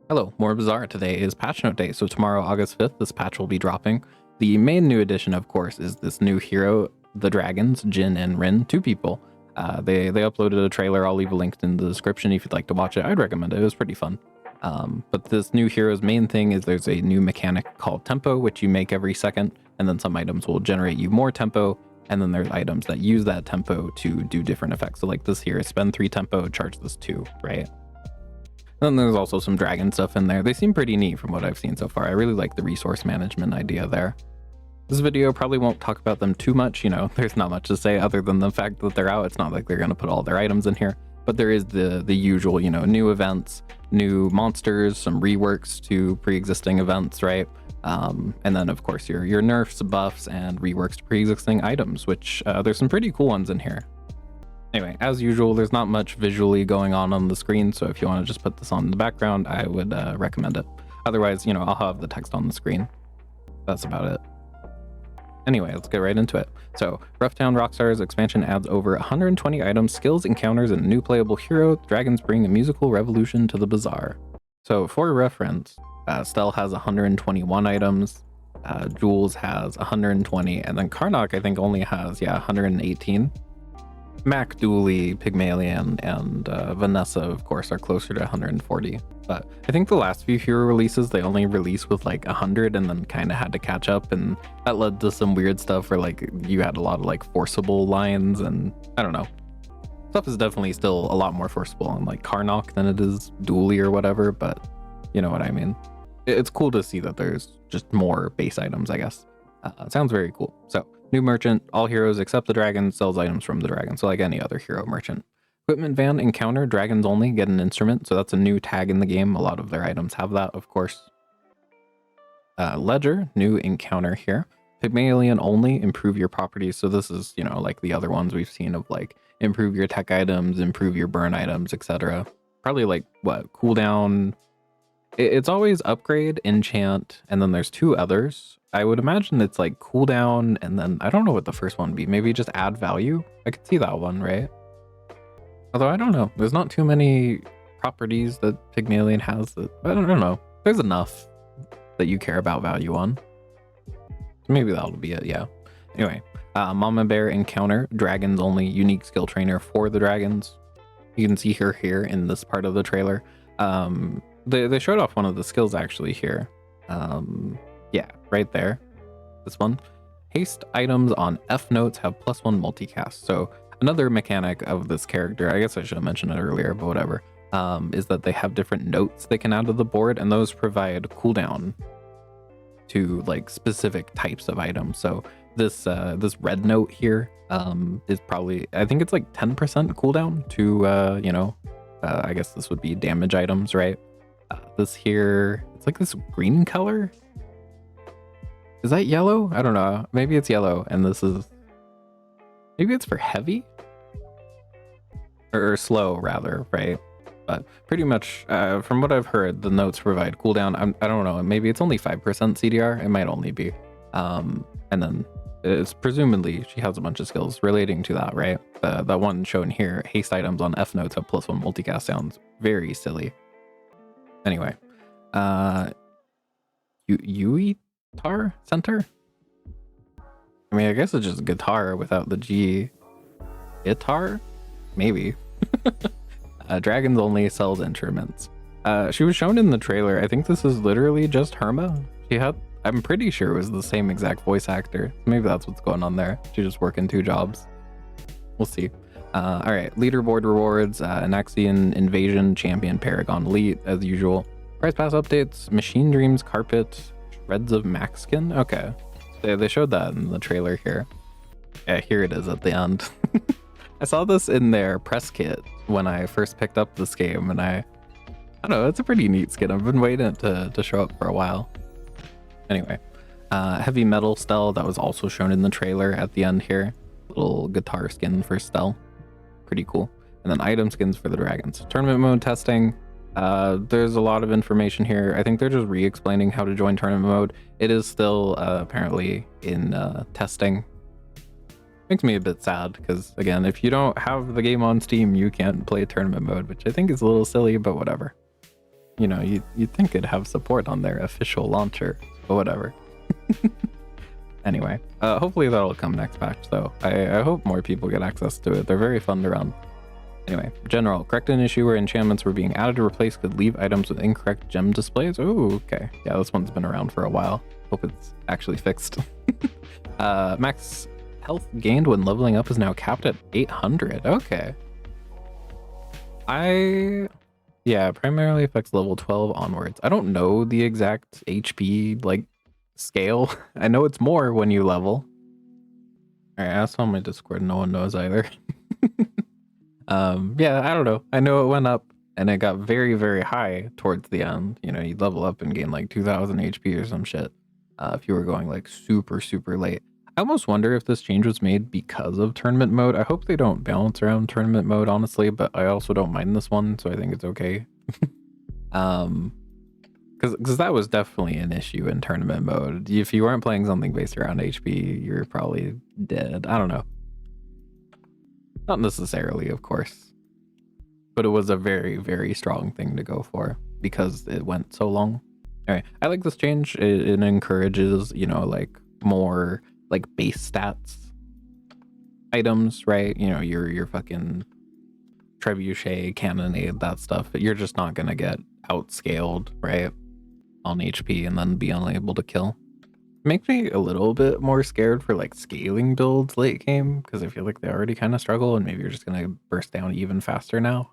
Hello, more Bazaar. Today is patch note day, so tomorrow, August 5th, this patch will be dropping. The main new addition, of course, is this new hero, the dragons, Jin and Rin, two people. They uploaded a trailer. I'll leave a link in the description if you'd like to watch it. I'd recommend it. It was pretty fun. But this new hero's main thing is there's a new mechanic called tempo, which you make every second, and then some items will generate you more tempo, and then there's items that use that tempo to do different effects. So like this here, spend 3 tempo, charge this 2, right? And then there's also some dragon stuff in there. They seem pretty neat from what I've seen so far. I really like the resource management idea there. This video probably won't talk about them too much, you know, there's not much to say other than the fact that they're out. It's not like they're going to put all their items in here, but there is the usual, you know, new events, new monsters, some reworks to pre-existing events, right? And then of course your nerfs, buffs, and reworks to pre-existing items, which there's some pretty cool ones in here. Anyway, as usual, there's not much visually going on the screen, so if you want to just put this on in the background, I would recommend it. Otherwise, you know, I'll have the text on the screen. That's about it. Anyway, let's get right into it. So, Roughtown Rockstar's expansion adds over 120 items, skills, encounters, and a new playable hero. Dragons bring a musical revolution to the Bazaar. So, for reference, Stelle has 121 items, Jules has 120, and then Karnok, I think, only has, 118. Dooley, Pygmalien, and Vanessa, of course, are closer to 140. But I think the last few hero releases, they only released with like 100 and then kind of had to catch up. And that led to some weird stuff where like you had a lot of like forcible lines, and I don't know. Stuff is definitely still a lot more forcible on like Karnok than it is Dooley or whatever, but you know what I mean. It's cool to see that there's just more base items, I guess. It sounds very cool. So, new merchant, all heroes except the dragon sells items from the dragon, so like any other hero merchant. Equipment van encounter, dragons only, get an instrument, so that's a new tag in the game. A lot of their items have that, of course. Ledger, new encounter here. Pygmalien only, improve your properties, so this is, you know, like the other ones we've seen of like, improve your tech items, improve your burn items, etc. Probably like, what, cooldown? It's always upgrade, enchant, and then there's 2 others. I would imagine it's like cooldown, and then I don't know what the first one would be. Maybe just add value. I could see that one, right? Although I don't know. There's not too many properties that Pygmalien has that I don't know. There's enough that you care about value on. So maybe that'll be it, yeah. Anyway, Mama Bear encounter, dragons only, unique skill trainer for the dragons. You can see her here in this part of the trailer. They showed off one of the skills actually here. Yeah, right there. This one. Haste items on F notes have +1 multicast. So another mechanic of this character, I guess I should have mentioned it earlier, but whatever, is that they have different notes they can add to the board, and those provide cooldown to like specific types of items. So this red note here is probably, I think it's like 10% cooldown to you know, I guess this would be damage items, right? This here, it's like this green color. Is that yellow? I don't know. Maybe it's yellow, and this is... Maybe it's for heavy? Or slow, rather, right? But pretty much, from what I've heard, the notes provide cooldown. I don't know, maybe it's only 5% CDR. It might only be. And then it's presumably she has a bunch of skills relating to that, right? The one shown here, haste items on F notes have +1 multicast, sounds very silly. Anyway, Guitar Center? I mean, I guess it's just guitar without the G. Guitar? Maybe. Dragons only sells instruments. She was shown in the trailer. I think this is literally just Herma. I'm pretty sure it was the same exact voice actor. Maybe that's what's going on there. She's just working 2 jobs. We'll see. All right, leaderboard rewards, Anaxian Invasion, Champion, Paragon Elite, as usual. Prize Pass updates, Machine Dreams, Carpet, Shreds of Max Skin. Okay, they showed that in the trailer here. Yeah, here it is at the end. I saw this in their press kit when I first picked up this game, and I don't know, it's a pretty neat skin. I've been waiting to show up for a while. Anyway, Heavy Metal Stelle, that was also shown in the trailer at the end here. Little guitar skin for Stelle. Pretty cool. And then item skins for the dragons. Tournament mode testing. There's a lot of information here. I think they're just re-explaining how to join tournament mode. It is still apparently in testing. Makes me a bit sad because, again, if you don't have the game on Steam, you can't play tournament mode, which I think is a little silly, but whatever. You know, you'd think it'd have support on their official launcher, but whatever. Anyway, hopefully that'll come next patch, though. I hope more people get access to it. They're very fun to run. Anyway, general, correct an issue where enchantments were being added or replaced could leave items with incorrect gem displays. Oh, okay. Yeah, this one's been around for a while. Hope it's actually fixed. Max health gained when leveling up is now capped at 800. Okay. Yeah, primarily affects level 12 onwards. I don't know the exact HP, like, scale. I know it's more when you level. Alright, I asked on my Discord, no one knows either. Yeah, I don't know. I know it went up and it got very, very high towards the end. You know, you level up and gain like 2000 HP or some shit. If you were going like super, super late. I almost wonder if this change was made because of tournament mode. I hope they don't balance around tournament mode, honestly, but I also don't mind this one, so I think it's okay. Because that was definitely an issue in tournament mode. If you weren't playing something based around HP, you're probably dead. I don't know. Not necessarily, of course. But it was a very, very strong thing to go for because it went so long. Anyway, I like this change. It encourages, you know, like more like base stats items, right? You know, your fucking trebuchet, cannonade, that stuff. But you're just not gonna get outscaled, right? On HP and then be unable to kill. Makes me a little bit more scared for like scaling builds late game because I feel like they already kind of struggle and maybe you're just gonna burst down even faster now.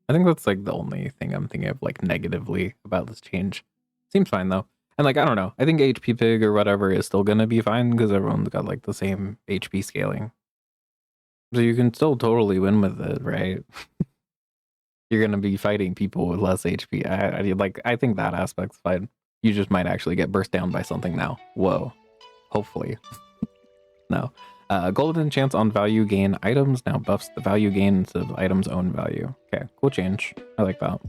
I think that's like the only thing I'm thinking of like negatively about this change. Seems fine though. And like, I don't know, I think HP Pig or whatever is still gonna be fine because everyone's got like the same HP scaling. So you can still totally win with it, right? You're gonna be fighting people with less HP. I think that aspect's fine. You just might actually get burst down by something now. Whoa. Hopefully. No. Golden chance on value gain items now buffs the value gain instead of item's own value. Okay, cool change. I like that.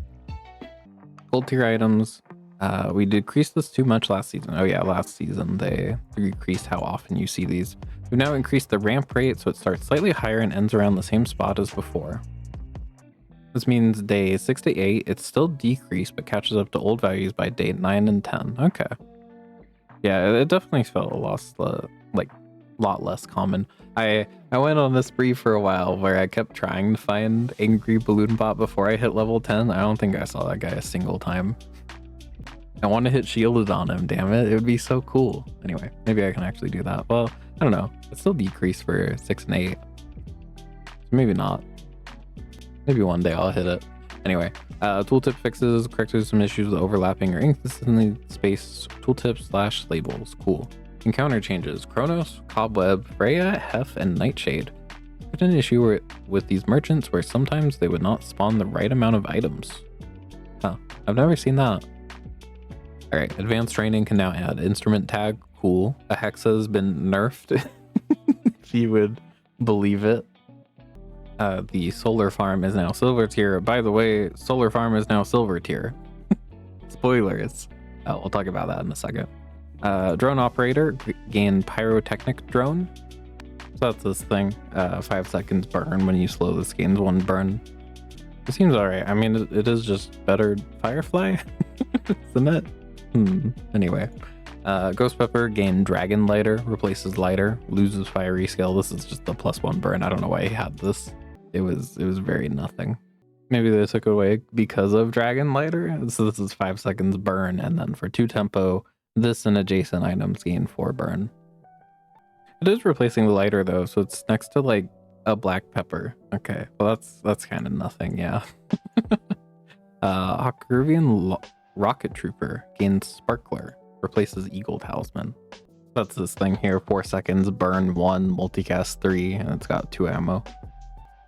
Gold tier items. We decreased this too much last season. Oh yeah, last season they decreased how often you see these. We've now increased the ramp rate so it starts slightly higher and ends around the same spot as before. This means day 6 to 8, it's still decreased, but catches up to old values by day 9 and 10. Okay. Yeah, it definitely felt a lot less common. I went on this spree for a while where I kept trying to find Angry Balloon Bot before I hit level 10. I don't think I saw that guy a single time. I want to hit shielded on him, damn it. It would be so cool. Anyway, maybe I can actually do that. Well, I don't know. It's still decreased for 6 and 8. So maybe not. Maybe one day I'll hit it. Anyway, tooltip fixes corrected some issues with overlapping or inconsistently spaced tooltips / labels. Cool. Encounter changes. Kronos, Cobweb, Freya, Hef, and Nightshade. There's an issue with these merchants where sometimes they would not spawn the right amount of items. Huh. I've never seen that. Alright, advanced training can now add instrument tag. Cool. A Hexa's been nerfed. If you would believe it. The solar farm is now silver tier. By the way, solar farm is now silver tier. Spoilers. We'll talk about that in a second. Drone operator gain pyrotechnic drone. So that's this thing. 5 seconds burn when you slow this gains 1 burn. It seems alright. I mean, it is just better Firefly, isn't it? Anyway. Ghost Pepper gain dragon lighter, replaces lighter, loses fiery scale. This is just the +1 burn. I don't know why he had this. It was very nothing. Maybe they took it away because of dragon lighter. So this is 5 seconds burn, and then for 2 tempo, this and adjacent items gain 4 burn. It is replacing the lighter though, so it's next to like a black pepper. Okay, well that's kind of nothing, yeah. Hawkeruvian rocket trooper gains sparkler, replaces eagle talisman. That's this thing here, 4 seconds, burn 1, multicast 3, and it's got 2 ammo.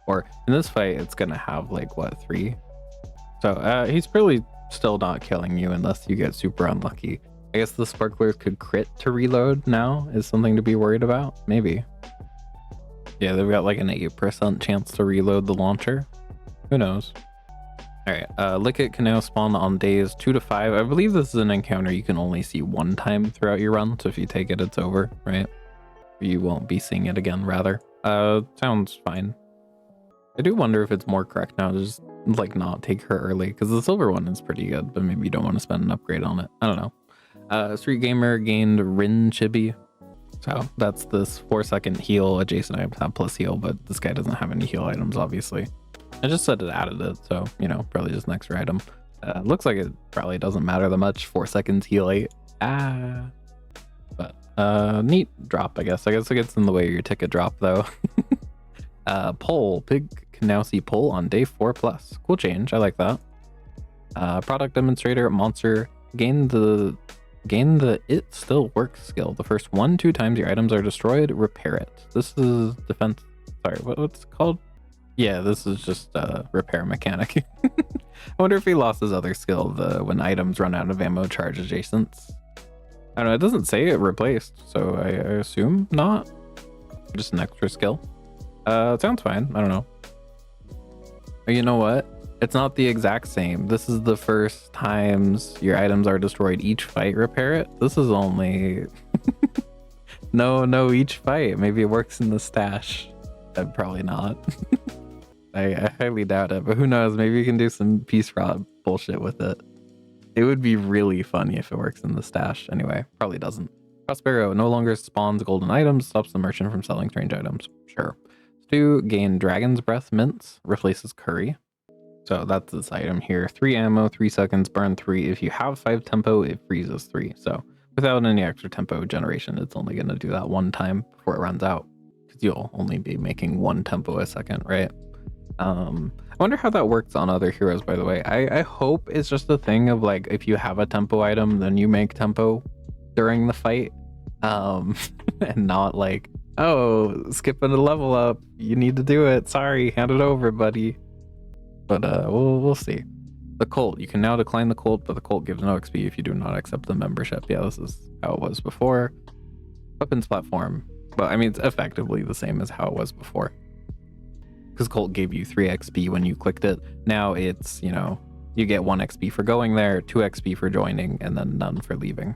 Or in this fight, it's gonna have like what, 3? So he's probably still not killing you unless you get super unlucky. I guess the sparklers could crit to reload now is something to be worried about. Maybe. Yeah, they've got like an 8% chance to reload the launcher. Who knows? Alright, Lickit can now spawn on days 2 to 5. I believe this is an encounter you can only see 1 time throughout your run, so if you take it, it's over, right? You won't be seeing it again, rather. Sounds fine. I do wonder if it's more correct now to just like not take her early, because the silver one is pretty good, but maybe you don't want to spend an upgrade on it. I don't know. Street Gamer gained Rin Chibi. So that's this 4-second heal. Adjacent items have plus heal, but this guy doesn't have any heal items, obviously. I just said it added it, so, you know, probably just an extra item. Looks like it probably doesn't matter that much. 4 seconds heal 8. But neat drop, I guess. I guess it gets in the way of your ticket drop, though. Poll. Pig can now see poll on day 4+. Cool change. I like that. Product demonstrator. Monster. Gain the it still works skill. The first 1-2 times your items are destroyed, repair it. This is defense. Sorry, what's it called? Yeah, this is just repair mechanic. I wonder if he lost his other skill, the when items run out of ammo, charge adjacents. I don't know, it doesn't say it replaced, so I assume not. Just an extra skill. It sounds fine. I don't know. You know what? It's not the exact same. This is the first times your items are destroyed each fight, repair it. This is only no each fight. Maybe it works in the stash. Probably not. I highly doubt it, but who knows? Maybe you can do some peace rod bullshit with it. It would be really funny if it works in the stash. Anyway, probably doesn't. Prospero no longer spawns golden items, stops the merchant from selling strange items. Sure. Stu gain Dragon's Breath mints, replaces curry. So that's this item here. 3 ammo, 3 seconds, burn 3. If you have 5 tempo, it freezes 3. So without any extra tempo generation, it's only going to do that one time before it runs out. Because you'll only be making 1 tempo a second, right? I wonder how that works on other heroes, by the way. I hope it's just a thing of like, if you have a tempo item, then you make tempo during the fight. And not like, oh, skipping a level up. You need to do it. Sorry, hand it over, buddy. But we'll see. The cult. You can now decline the cult, but the cult gives no XP if you do not accept the membership. Yeah, this is how it was before. Weapons platform. Well, I mean, it's effectively the same as how it was before. Because cult gave you 3 XP when you clicked it. Now it's, you know, you get 1 XP for going there, 2 XP for joining, and then none for leaving.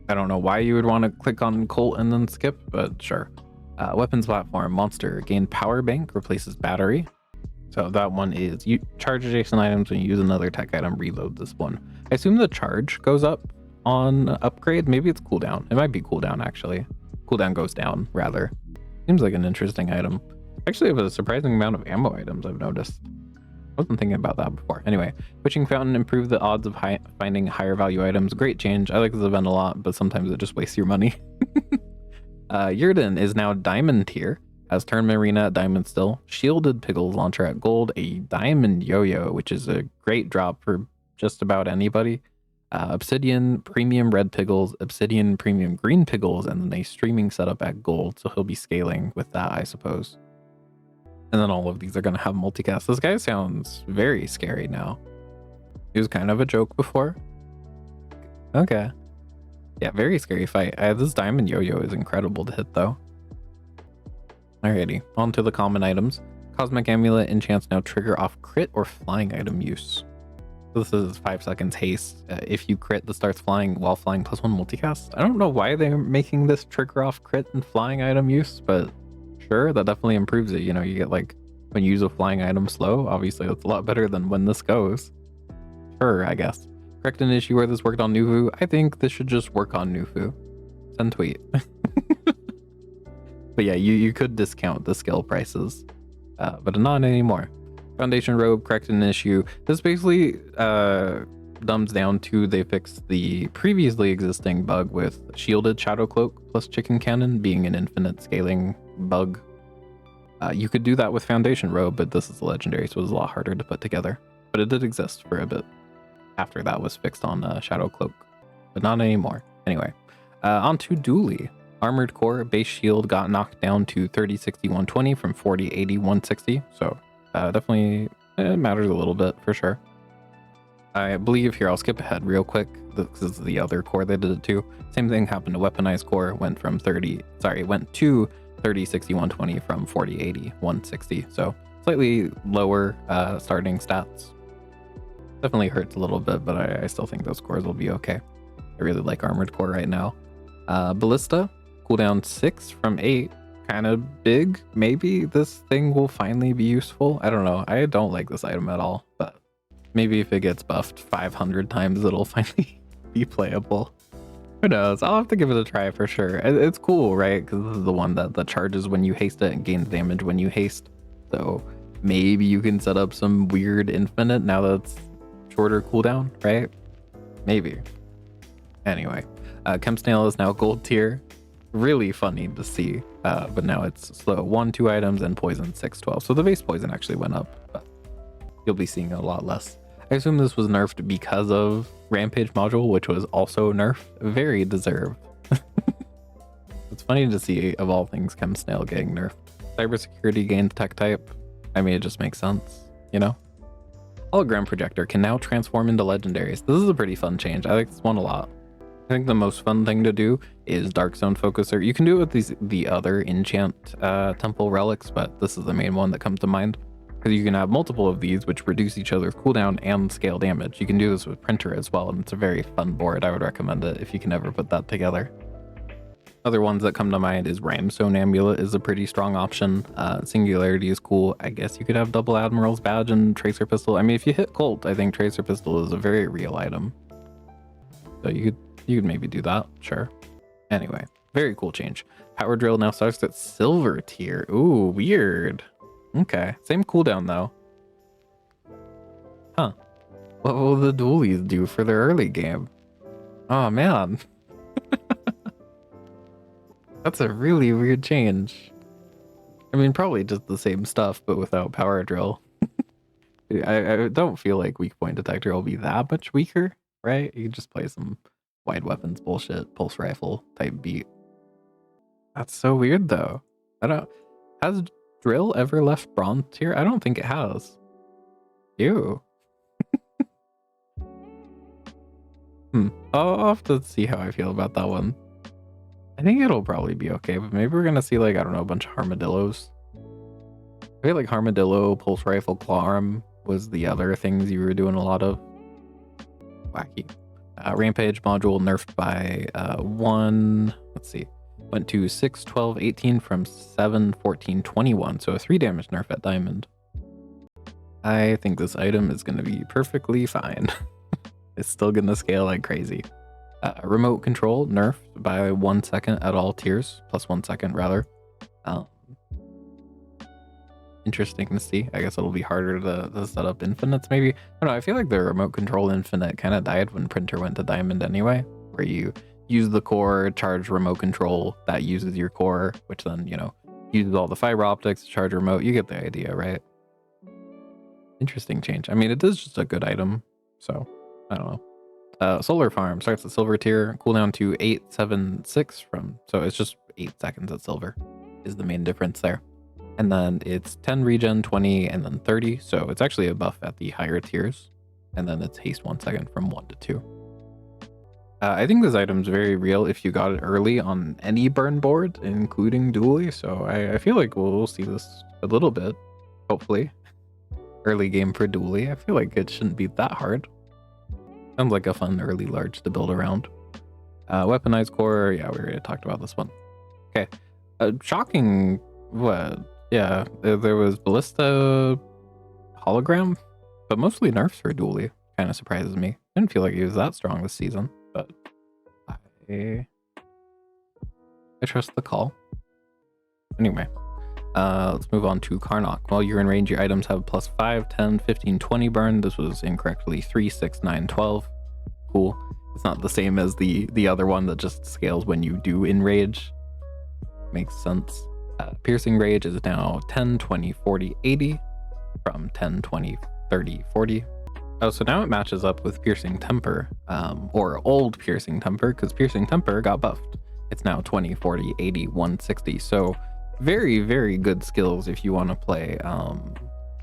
I don't know why you would want to click on cult and then skip, but sure. Weapons platform. Monster. Gain power bank, replaces battery. So that one is you charge adjacent items when you use another tech item, reload this one. I assume the charge goes up on upgrade. Maybe it's cooldown. It might be cooldown actually. Cooldown goes down rather. Seems like an interesting item. Actually, it was a surprising amount of ammo items I've noticed. Wasn't thinking about that before. Anyway, Witching Fountain improved the odds of finding higher value items. Great change. I like this event a lot, but sometimes it just wastes your money. Yurden is now diamond tier. Has Turn Marina at diamond still. Shielded Piggles launcher at gold. A diamond yo-yo, which is a great drop for just about anybody. Obsidian premium red Piggles. Obsidian premium green Piggles. And then a streaming setup at gold. So he'll be scaling with that, I suppose. And then all of these are going to have multicast. This guy sounds very scary now. He was kind of a joke before. Okay. Yeah, very scary fight. This diamond yo-yo is incredible to hit though. Alrighty, on to the common items. Cosmic Amulet enchants now trigger off crit or flying item use. So this is 5 seconds haste. If you crit, this starts flying while flying +1 multicast. I don't know why they're making this trigger off crit and flying item use, but sure, that definitely improves it. You know, you get like, when you use a flying item slow, obviously that's a lot better than when this goes. Sure, I guess. Correct an issue where this worked on Nufu. I think this should just work on Nufu. Send tweet. But yeah, you could discount the skill prices, but not anymore. Foundation Robe, correct an issue. This basically dumbs down to they fixed the previously existing bug with shielded Shadow Cloak plus Chicken Cannon being an infinite scaling bug. You could do that with Foundation Robe, but this is a legendary, so it was a lot harder to put together. But it did exist for a bit after that was fixed on Shadow Cloak, but not anymore. Anyway, on to Dooley. Armored core base shield got knocked down to 30, 60, 120 from 40, 80, 160. So definitely it matters a little bit for sure. I believe here, I'll skip ahead real quick. This is the other core they did it too. Same thing happened to weaponized core, went to 30, 60, 120 from 40, 80, 160. So slightly lower starting stats. Definitely hurts a little bit, but I still think those cores will be okay. I really like armored core right now. Ballista. Cooldown 6 from 8, kind of big. Maybe this thing will finally be useful. I don't know. I don't like this item at all, but maybe if it gets buffed 500 times, it'll finally be playable. Who knows? I'll have to give it a try for sure. It's cool, right? Because this is the one that charges when you haste it and gains damage when you haste. So maybe you can set up some weird infinite now that's shorter cooldown, right? Maybe. Anyway, Chem Snail is now gold tier. Really funny to see, but now it's slow 1, 2 items and poison 6, 12. So the base poison actually went up, but you'll be seeing a lot less. I assume this was nerfed because of Rampage module, which was also nerfed. Very deserved. It's funny to see, of all things, Chem Snail getting nerfed. Cybersecurity gains tech type. I mean, it just makes sense, you know? Hologram projector can now transform into legendaries. This is a pretty fun change. I like this one a lot. I think the most fun thing to do is Dark Zone Focuser. You can do it with the other enchant temple relics, but this is the main one that comes to mind. Because you can have multiple of these, which reduce each other's cooldown and scale damage. You can do this with Printer as well, and it's a very fun board. I would recommend it if you can ever put that together. Other ones that come to mind is Ramstone Amulet is a pretty strong option. Singularity is cool. I guess you could have Double Admiral's Badge and Tracer Pistol. I mean, if you hit Colt, I think Tracer Pistol is a very real item. So you could maybe do that, sure. Anyway, very cool change. Power Drill now starts at silver tier. Ooh, weird. Okay, same cooldown though. Huh. What will the Doolies do for their early game? Oh man. That's a really weird change. I mean, probably just the same stuff, but without Power Drill. I don't feel like Weak Point Detector will be that much weaker, right? You can just play some wide weapons bullshit, pulse rifle type beat. That's so weird though. Has Drill ever left bronze tier? I don't think it has. Ew. I'll have to see how I feel about that one. I think it'll probably be okay, but maybe we're gonna see, like, I don't know, a bunch of armadillos. I feel like armadillo, pulse rifle, claw arm was the other things you were doing a lot of. Wacky. Rampage module nerfed by 1, let's see, went to 6, 12, 18 from 7, 14, 21. So a 3 damage nerf at diamond. I think this item is going to be perfectly fine. It's still going to scale like crazy. Remote control nerfed by 1 second at all tiers, plus 1 second rather. Interesting to see. I guess it'll be harder to set up infinites maybe. I don't know, I feel like the remote control infinite kind of died when Printer went to diamond anyway, where you use the core, charge remote control, that uses your core, which then, you know, uses all the fiber optics to charge remote. You get the idea, right? Interesting change. I mean, it is just a good item, so I don't know. Solar Farm starts at silver tier, cooldown to 876 from, so it's just 8 seconds at silver is the main difference there. And then it's 10 regen, 20, and then 30. So it's actually a buff at the higher tiers. And then it's haste 1 second from 1 to 2. I think this item's very real if you got it early on any burn board, including Dooley. So I feel like we'll see this a little bit, hopefully. Early game for Dooley. I feel like it shouldn't be that hard. Sounds like a fun early large to build around. Weaponized core. Yeah, we already talked about this one. Okay. Shocking. What? Yeah, there was Ballista hologram, but mostly nerfs for Dooley. Kind of surprises me. Didn't feel like he was that strong this season, but I trust the call. Anyway, let's move on to Karnok. While you're in range, your items have plus 5, 10, 15, 20 burn. This was incorrectly 3, 6, 9, 12. Cool. It's not the same as the other one that just scales when you do enrage. Makes sense. Piercing Rage is now 10, 20, 40, 80 from 10, 20, 30, 40. Oh, so now it matches up with Piercing Temper, or old Piercing Temper, because Piercing Temper got buffed. It's now 20, 40, 80, 160. So very, very good skills if you want to play, oh,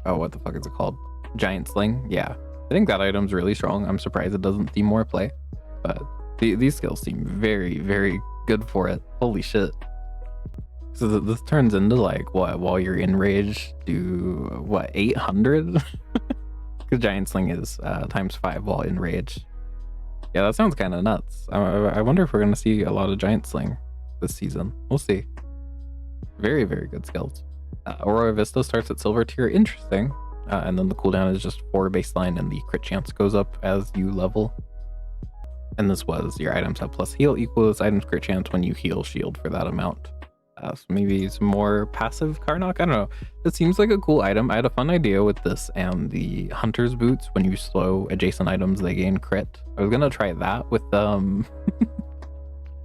what the fuck is it called? Giant Sling? Yeah. I think that item's really strong. I'm surprised it doesn't see more play, but these skills seem very, very good for it. Holy shit. So this turns into, like, what, while you're in rage, do what, 800? Because Giant Sling is times 5 while in rage. Yeah, that sounds kind of nuts. I wonder if we're gonna see a lot of Giant Sling this season. We'll see. Very, very good skills. Aurora Vista starts at silver tier. Interesting. And then the cooldown is just 4 baseline, and the crit chance goes up as you level. And this was your items have plus heal equals items crit chance when you heal shield for that amount. So maybe some more passive Karnok. I don't know. It seems like a cool item. I had a fun idea with this and the Hunter's Boots. When you slow adjacent items, they gain crit. I was gonna try that with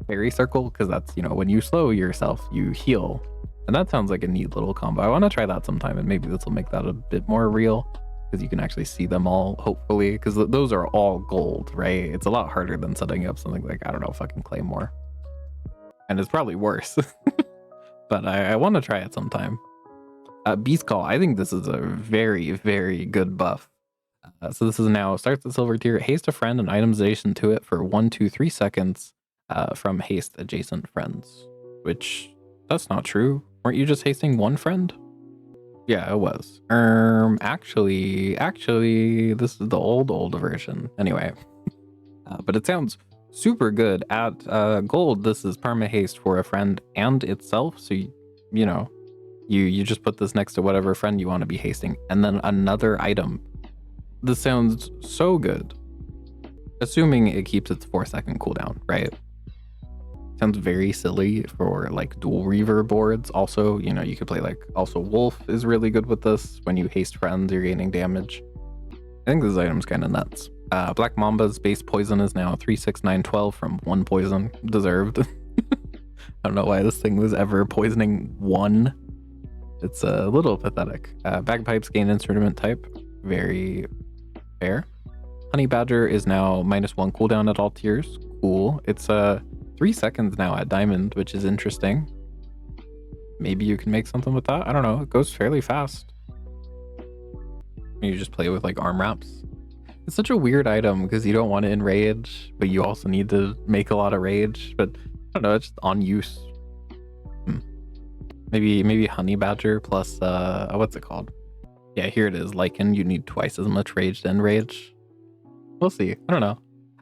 Fairy Circle, because that's, you know, when you slow yourself, you heal. And that sounds like a neat little combo. I want to try that sometime, and maybe this will make that a bit more real, because you can actually see them all, hopefully, because those are all gold, right? It's a lot harder than setting up something like, I don't know, fucking Claymore. And it's probably worse. But I want to try it sometime. Beast Call, I think this is a very, very good buff. So this is now, starts at silver tier, haste a friend and items adjacent to it for 1, 2, 3 seconds from haste adjacent friends. Which, that's not true. Weren't you just hasting one friend? Yeah, it was. Actually, this is the old version. Anyway, but it sounds super good. At gold, this is perma haste for a friend and itself. So you know, you just put this next to whatever friend you want to be hasting, and then another item. This sounds so good. Assuming it keeps its 4-second cooldown, right? Sounds very silly for like dual reaver boards. Also, you know, you could play like, also Wolf is really good with this. When you haste friends, you're gaining damage. I think this item's kind of nuts. Black Mamba's base poison is now 3, 6, 9, 12 from 1 poison. Deserved. I don't know why this thing was ever poisoning 1. It's a little pathetic. Bagpipes gain instrument type. Very fair. Honey Badger is now -1 cooldown at all tiers. Cool. It's 3 seconds now at Diamond, which is interesting. Maybe you can make something with that. I don't know. It goes fairly fast. You just play with like arm wraps. It's such a weird item because you don't want to enrage, but you also need to make a lot of rage. But I don't know, it's just on use. Maybe Honey Badger plus what's it called? Yeah, here it is. Lichen, you need twice as much rage to enrage. We'll see. I don't know.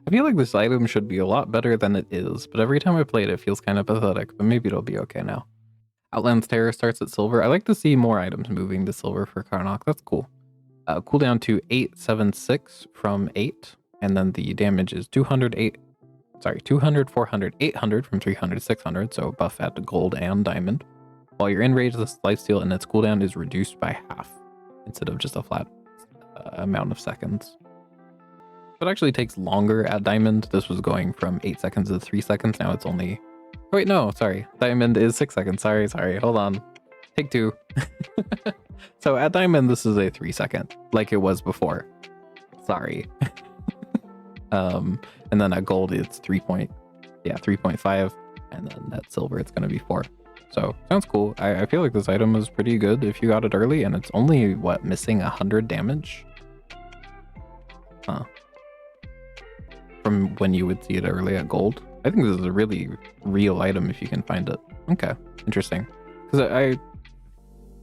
I feel like this item should be a lot better than it is, but every time I play it, it feels kind of pathetic, but maybe it'll be okay now. Outland's Terror starts at silver. I like to see more items moving to silver for Karnok. That's cool. Cooldown to 876 from 8, and then the damage is 200, 400, 800 from 300, 600, so buff at gold and diamond. While you're in rage, this lifesteal and its cooldown is reduced by half, instead of just a flat amount of seconds. It actually takes longer at diamond. This was going from 8 seconds to 3 seconds. Now it's only... Oh, wait, no, sorry. Diamond is 6 seconds. Sorry. Hold on. Take 2. So at diamond, this is a 3 second, like it was before. Sorry. And then at gold, it's 3.5. And then at silver, it's going to be 4. So sounds cool. I feel like this item is pretty good if you got it early, and it's only, what, missing 100 damage? Huh. From when you would see it early at gold. I think this is a really real item if you can find it. Okay, interesting. Because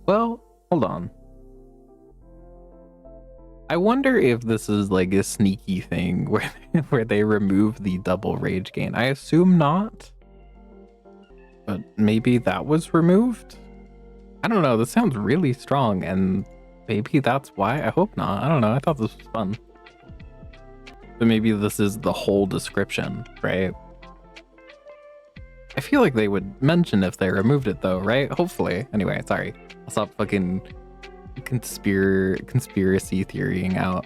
well, hold on. I wonder if this is like a sneaky thing where they remove the double rage gain. I assume not. But maybe that was removed? I don't know, this sounds really strong, and maybe that's why. I hope not. I don't know, I thought this was fun. But maybe this is the whole description, right? I feel like they would mention if they removed it though, right? Hopefully. Anyway, sorry. I'll stop fucking conspiracy theorying out.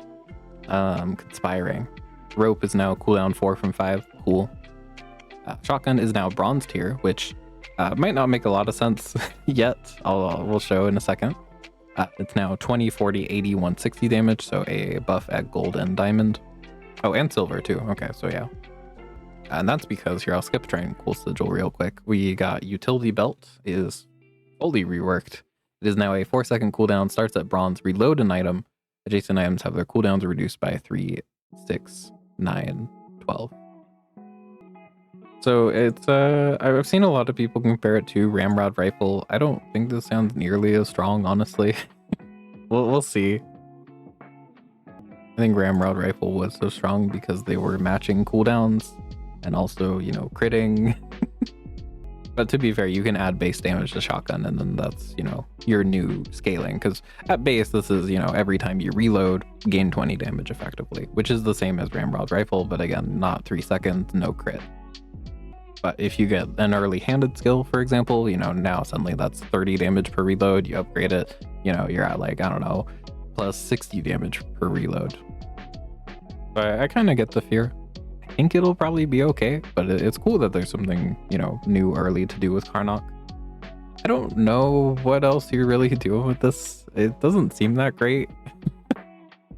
Conspiring. Rope is now cooldown 4 from 5. Cool. Shotgun is now bronze tier, which might not make a lot of sense yet. We'll show in a second. It's now 20, 40, 80, 160 damage, so a buff at gold and diamond. Oh, and silver too. Okay, so yeah. And that's because, here, I'll skip train cool sigil real quick. We got utility belt is fully reworked. It is now a 4-second cooldown, starts at bronze, reload an item. Adjacent items have their cooldowns reduced by 3, 6, 9, 12. So it's, I've seen a lot of people compare it to Ramrod Rifle. I don't think this sounds nearly as strong, honestly. We'll see. I think Ramrod Rifle was so strong because they were matching cooldowns and also, you know, critting. But to be fair, you can add base damage to shotgun, and then that's, you know, your new scaling. Because at base, this is, you know, every time you reload, gain 20 damage effectively, which is the same as Ramrod Rifle, but again, not 3 seconds, no crit. But if you get an early handed skill, for example, you know, now suddenly that's 30 damage per reload, you upgrade it, you know, you're at like, I don't know, plus 60 damage per reload. But I kind of get the fear. I think it'll probably be okay, but it's cool that there's something, you know, new early to do with Karnok. I don't know what else you're really doing with this. It doesn't seem that great.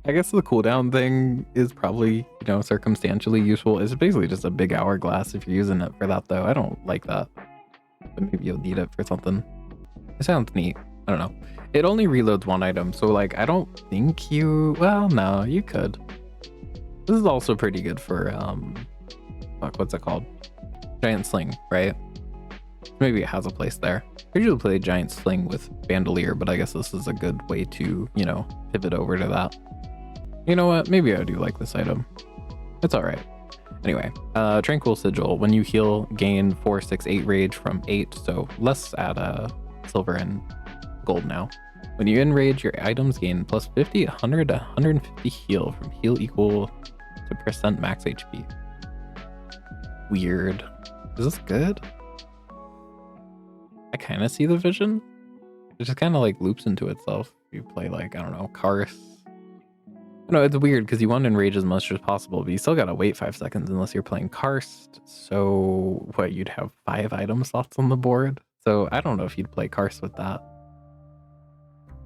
I guess the cooldown thing is probably, you know, circumstantially useful. It's basically just a big hourglass if you're using it for that, though. I don't like that. But maybe you'll need it for something. It sounds neat. I don't know. It only reloads one item, so like I don't think you... Well, no, you could. This is also pretty good for, fuck, what's it called? Giant Sling, right? Maybe it has a place there. I usually play Giant Sling with Bandolier, but I guess this is a good way to, you know, pivot over to that. You know what? Maybe I do like this item. It's alright. Anyway, Tranquil Sigil. When you heal, gain 4, 6, 8 rage from 8, so let's add silver and gold now. When you enrage, your items gain plus 50, 100, 150 heal from heal equal to percent max HP. Weird. Is this good? I kind of see the vision. It just kind of like loops into itself. You play like, I don't know, Karst. No, it's weird because you want to enrage as much as possible, but you still gotta wait 5 seconds unless you're playing Karst. So what, you'd have 5 item slots on the board? So I don't know if you'd play Karst with that.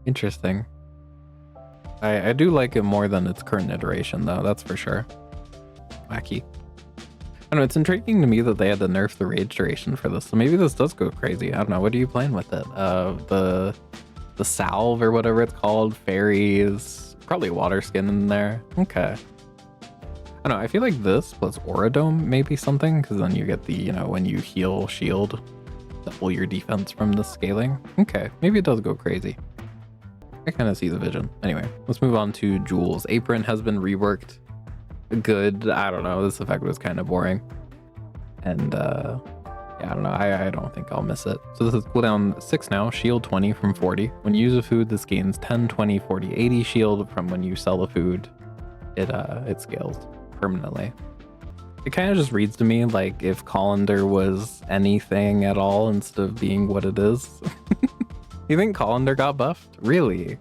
Interesting. I do like it more than its current iteration though, that's for sure. Wacky. I don't know, it's intriguing to me that they had to nerf the rage duration for this, so maybe this does go crazy. I don't know, what are you playing with it? The salve or whatever it's called, fairies, probably water skin in there. Okay. I don't know, I feel like this plus Auradome may be something, because then you get the, you know, when you heal shield, double your defense from the scaling. Okay, maybe it does go crazy. I kind of see the vision. Anyway, let's move on to Jules. Apron has been reworked. Good. I don't know. This effect was kind of boring. And yeah, I don't know. I don't think I'll miss it. So this is cooldown 6 now. Shield 20 from 40. When you use a food, this gains 10, 20, 40, 80 shield. From when you sell a food, it scales permanently. It kind of just reads to me like if Colander was anything at all instead of being what it is. You think Colander got buffed? Really?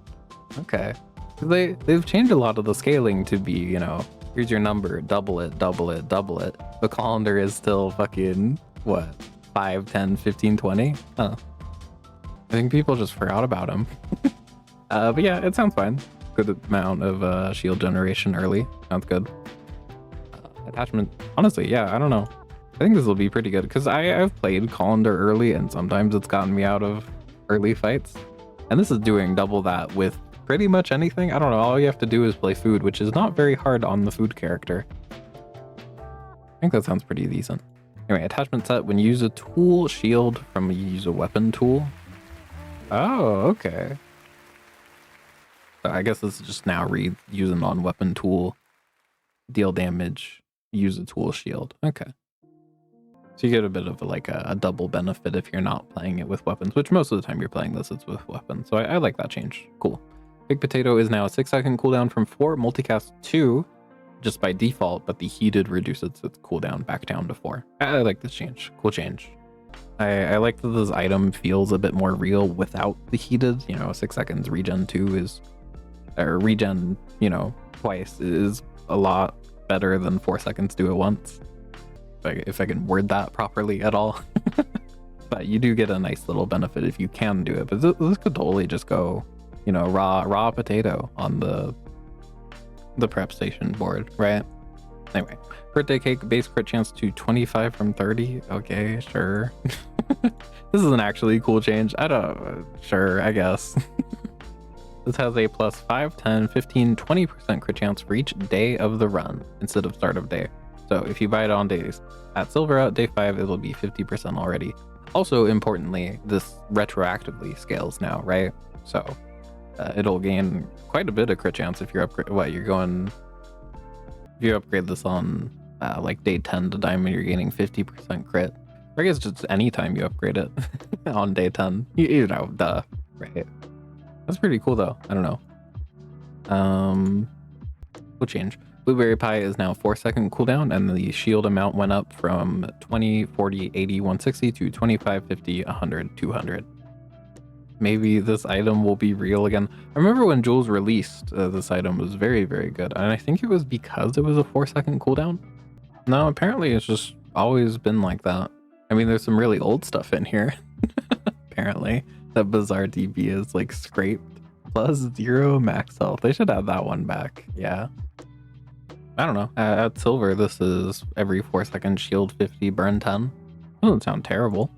Okay. They've changed a lot of the scaling to be, you know, here's your number, double it, double it, double it. But Colander is still fucking, what, 5, 10, 15, 20? Huh. I think people just forgot about him. But yeah, it sounds fine. Good amount of shield generation early. Sounds good. Attachment, honestly, yeah, I don't know. I think this will be pretty good because I've played Colander early and sometimes it's gotten me out of early fights. And this is doing double that with pretty much anything. I don't know, all you have to do is play food, which is not very hard on the food character. I think that sounds pretty decent. Anyway, attachment set. When you use a tool, shield from you use a weapon tool. Oh, okay. I guess this is just now using on weapon tool, deal damage, use a tool, shield. Okay. So you get a bit of like a double benefit if you're not playing it with weapons, which most of the time you're playing this, it's with weapons. So I like that change. Cool. Big Potato is now a 6-second cooldown from 4, multicast 2 just by default, but the heated reduces its cooldown back down to 4. I like this change. Cool change. I like that this item feels a bit more real without the heated. You know, 6 seconds regen 2 is, or regen, you know, twice is a lot better than 4 seconds do it once. If I can word that properly at all. But you do get a nice little benefit if you can do it. But this could totally just go, you know, raw potato on the prep station board, right? Anyway, birthday cake, base crit chance to 25 from 30. Okay, sure. This is an actually cool change. Sure, I guess. This has a plus 5, 10, 15, 20% crit chance for each day of the run instead of start of day. So if you buy it on days at silver at day 5, it'll be 50% already. Also, importantly, this retroactively scales now, right? So it'll gain quite a bit of crit chance if you're if you upgrade this on like day 10 to diamond, you're gaining 50% crit. I guess just any time you upgrade it on day 10. You know, duh. Right. That's pretty cool though. I don't know. We'll change. Blueberry Pie is now 4-second cooldown, and the shield amount went up from 20, 40, 80, 160 to 25, 50, 100, 200. Maybe this item will be real again. I remember when Jules released this item was very, very good, and I think it was because it was a 4-second cooldown. No, apparently it's just always been like that. I mean, there's some really old stuff in here. Apparently, that Bazaar DB is like scraped plus 0 max health. They should add that one back. Yeah. I don't know. At silver, this is every 4-second shield 50, burn 10. Doesn't sound terrible.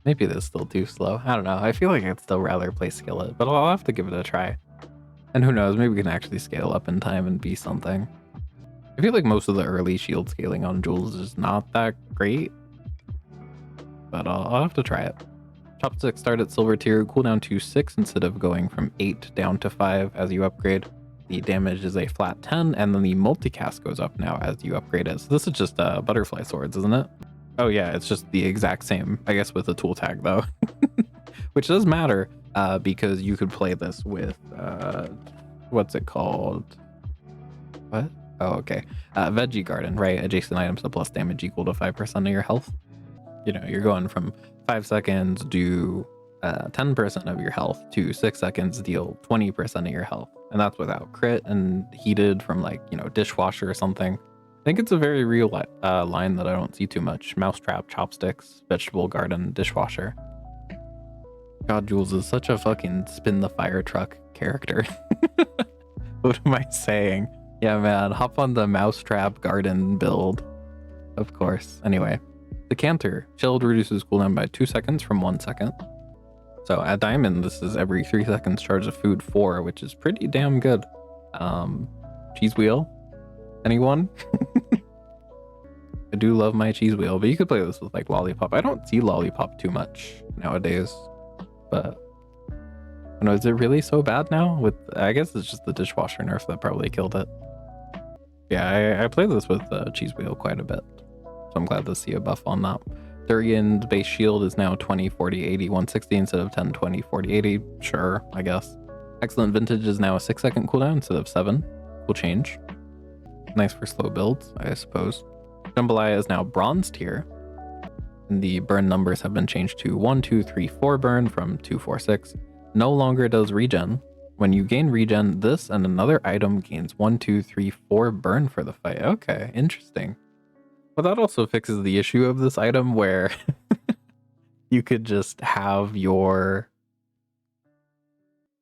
Maybe this is still too slow. I don't know. I feel like I'd still rather play skillet, but I'll have to give it a try. And who knows, maybe we can actually scale up in time and be something. I feel like most of the early shield scaling on Jules is not that great, but I'll have to try it. Chopsticks start at silver tier, cooldown to 6 instead of going from 8 down to 5 as you upgrade. The damage is a flat 10, and then the multicast goes up now as you upgrade it. So this is just butterfly swords, isn't it? Oh yeah, it's just the exact same, I guess, with a tool tag though. Which does matter, because you could play this with, what's it called? What? Oh, okay. Veggie Garden, right? Adjacent items to plus damage equal to 5% of your health. You know, you're going from 5 seconds, do 10% of your health to 6 seconds, deal 20% of your health. And that's without crit and heated from like, you know, dishwasher or something. I think it's a very real line that I don't see too much. Mousetrap, chopsticks, vegetable garden, dishwasher. God, Jules is such a fucking spin the fire truck character. What am I saying? Yeah, man, hop on the mousetrap garden build. Of course. Anyway, the Canter. Chilled reduces cooldown by 2 seconds from 1 second. So at Diamond, this is every 3 seconds charge of food 4, which is pretty damn good. Cheese wheel? Anyone? I do love my cheese wheel, but you could play this with like lollipop. I don't see lollipop too much nowadays, but I don't know, is it really so bad now? I guess it's just the dishwasher nerf that probably killed it. Yeah, I play this with cheese wheel quite a bit, so I'm glad to see a buff on that. Durian's base shield is now 20, 40, 80, 160 instead of 10, 20, 40, 80. Sure, I guess. Excellent Vintage is now a 6-second cooldown instead of 7. Cool change. Nice for slow builds, I suppose. Jambalaya is now bronze tier. And the burn numbers have been changed to 1, 2, 3, 4 burn from 2, 4, 6. No longer does regen. When you gain regen, this and another item gains 1, 2, 3, 4 burn for the fight. Okay, interesting. Well, that also fixes the issue of this item where you could just have your,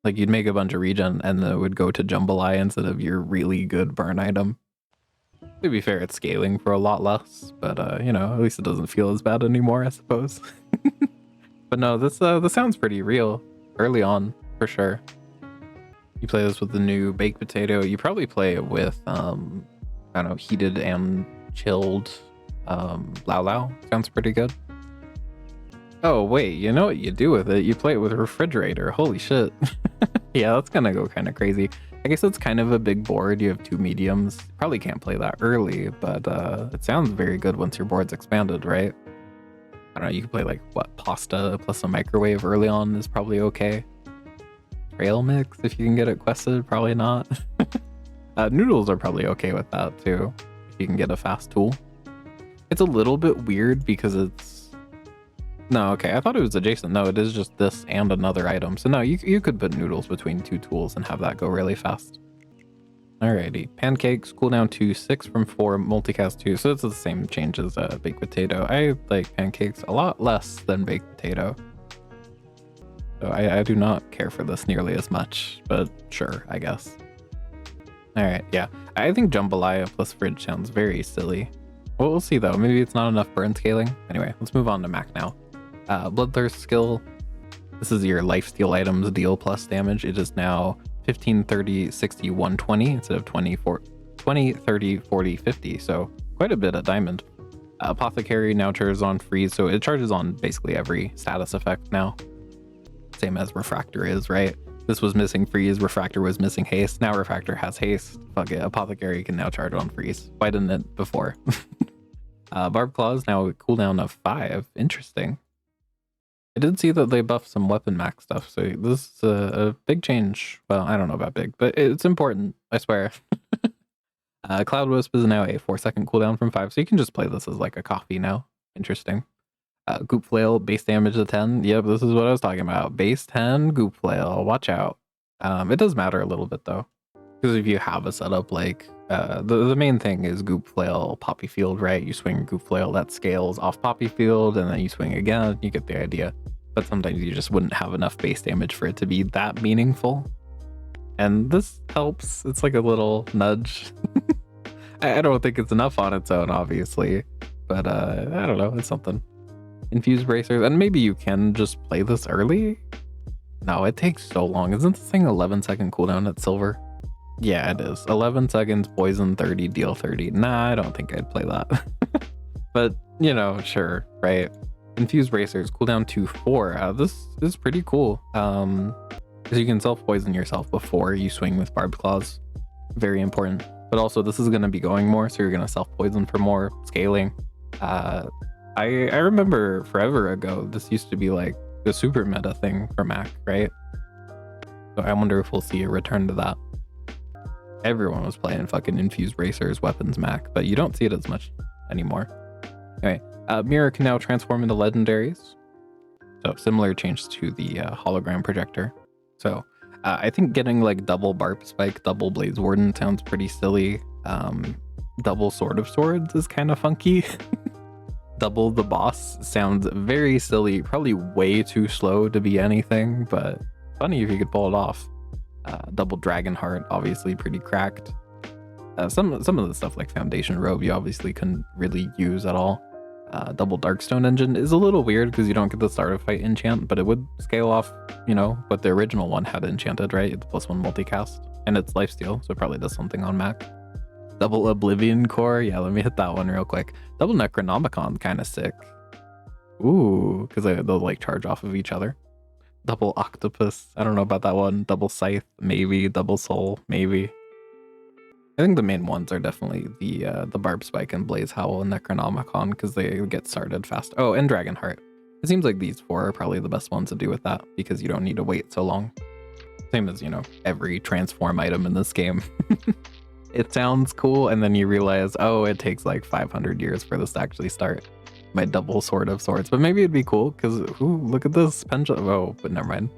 like, you'd make a bunch of regen and then it would go to Jambalaya instead of your really good burn item. To be fair, it's scaling for a lot less, but you know, at least it doesn't feel as bad anymore, I suppose. But no, this sounds pretty real early on, for sure. You play this with the new baked potato. You probably play it with, I don't know, heated and chilled Lao Lao. Sounds pretty good. Oh, wait, you know what you do with it? You play it with a refrigerator. Holy shit. Yeah, that's gonna go kind of crazy. I guess it's kind of a big board. You have 2 mediums. Probably can't play that early, but it sounds very good once your board's expanded, right? I don't know, you can play like, what, pasta plus a microwave early on is probably okay. Trail mix, if you can get it quested, probably not. Noodles are probably okay with that too, if you can get a fast tool. It's a little bit weird because it's... No, okay, I thought it was adjacent. No, it is just this and another item. So no, you could put noodles between 2 tools and have that go really fast. Alrighty, pancakes, cooldown to 6 from 4, multicast 2. So it's the same change as baked potato. I like pancakes a lot less than baked potato. So I do not care for this nearly as much, but sure, I guess. Alright, yeah. I think Jambalaya plus fridge sounds very silly. Well, we'll see though. Maybe it's not enough burn scaling. Anyway, let's move on to Mac now. Bloodthirst skill. This is your lifesteal items deal plus damage. It is now 15, 30, 60, 120 instead of 20, 30, 40, 50. So quite a bit at Diamond. Apothecary now charges on freeze. So it charges on basically every status effect now. Same as Refractor is, right? This was missing freeze, Refractor was missing haste. Now Refractor has haste. Fuck it, Apothecary can now charge on freeze. Why didn't it before? Barb Claws now with cooldown of 5. Interesting. I did see that they buffed some weapon max stuff, so this is a big change. Well, I don't know about big, but it's important, I swear. Cloud Wisp is now a 4-second cooldown from 5, so you can just play this as like a coffee now. Interesting. Goop Flail, base damage of 10. Yep, this is what I was talking about. Base 10, Goop Flail. Watch out. It does matter a little bit though, because if you have a setup like the main thing is Goop Flail, Poppy Field, right? You swing Goop Flail, that scales off Poppy Field, and then you swing again. You get the idea. But sometimes you just wouldn't have enough base damage for it to be that meaningful. And this helps. It's like a little nudge. I don't think it's enough on its own, obviously, but I don't know. It's something. Infused bracers, and maybe you can just play this early. No, it takes so long. Isn't this thing 11-second cooldown at silver? Yeah, it is. 11 seconds, poison 30, deal 30. Nah, I don't think I'd play that. But, you know, sure, right? Infused bracers, cooldown to 4. This is pretty cool. Because you can self-poison yourself before you swing with barbed claws. Very important. But also, this is going to be going more, so you're going to self-poison for more scaling. I remember forever ago, this used to be like the super meta thing for Mac, right? So I wonder if we'll see a return to that. Everyone was playing fucking Infused Bracers, Weapons Mac, but you don't see it as much anymore. Anyway, Mirror can now transform into legendaries. So similar change to the hologram projector. So I think getting like double Barb Spike, double Blaze Warden sounds pretty silly. Double Sword of Swords is kind of funky. Double the boss sounds very silly, probably way too slow to be anything, but funny if you could pull it off. Double Dragon Heart, obviously pretty cracked. Some of the stuff like Foundation Robe you obviously couldn't really use at all. Double Darkstone Engine is a little weird because you don't get the start of fight enchant, but it would scale off, you know, what the original one had enchanted, right? It's +1 multicast, and it's lifesteal, so it probably does something on Mac. Double Oblivion Core, yeah, let me hit that one real quick. Double Necronomicon, kind of sick. Ooh, because they'll like charge off of each other. Double Octopus, I don't know about that one. Double Scythe, maybe. Double Soul, maybe. I think the main ones are definitely the Barb Spike and Blaze Howl and Necronomicon because they get started fast. Oh, and Dragonheart. It seems like these 4 are probably the best ones to do with that because you don't need to wait so long. Same as, you know, every transform item in this game. It sounds cool, and then you realize, oh, it takes like 500 years for this to actually start. My double Sword of Swords. But maybe it'd be cool because, ooh, look at this pendulum. Oh, but never mind.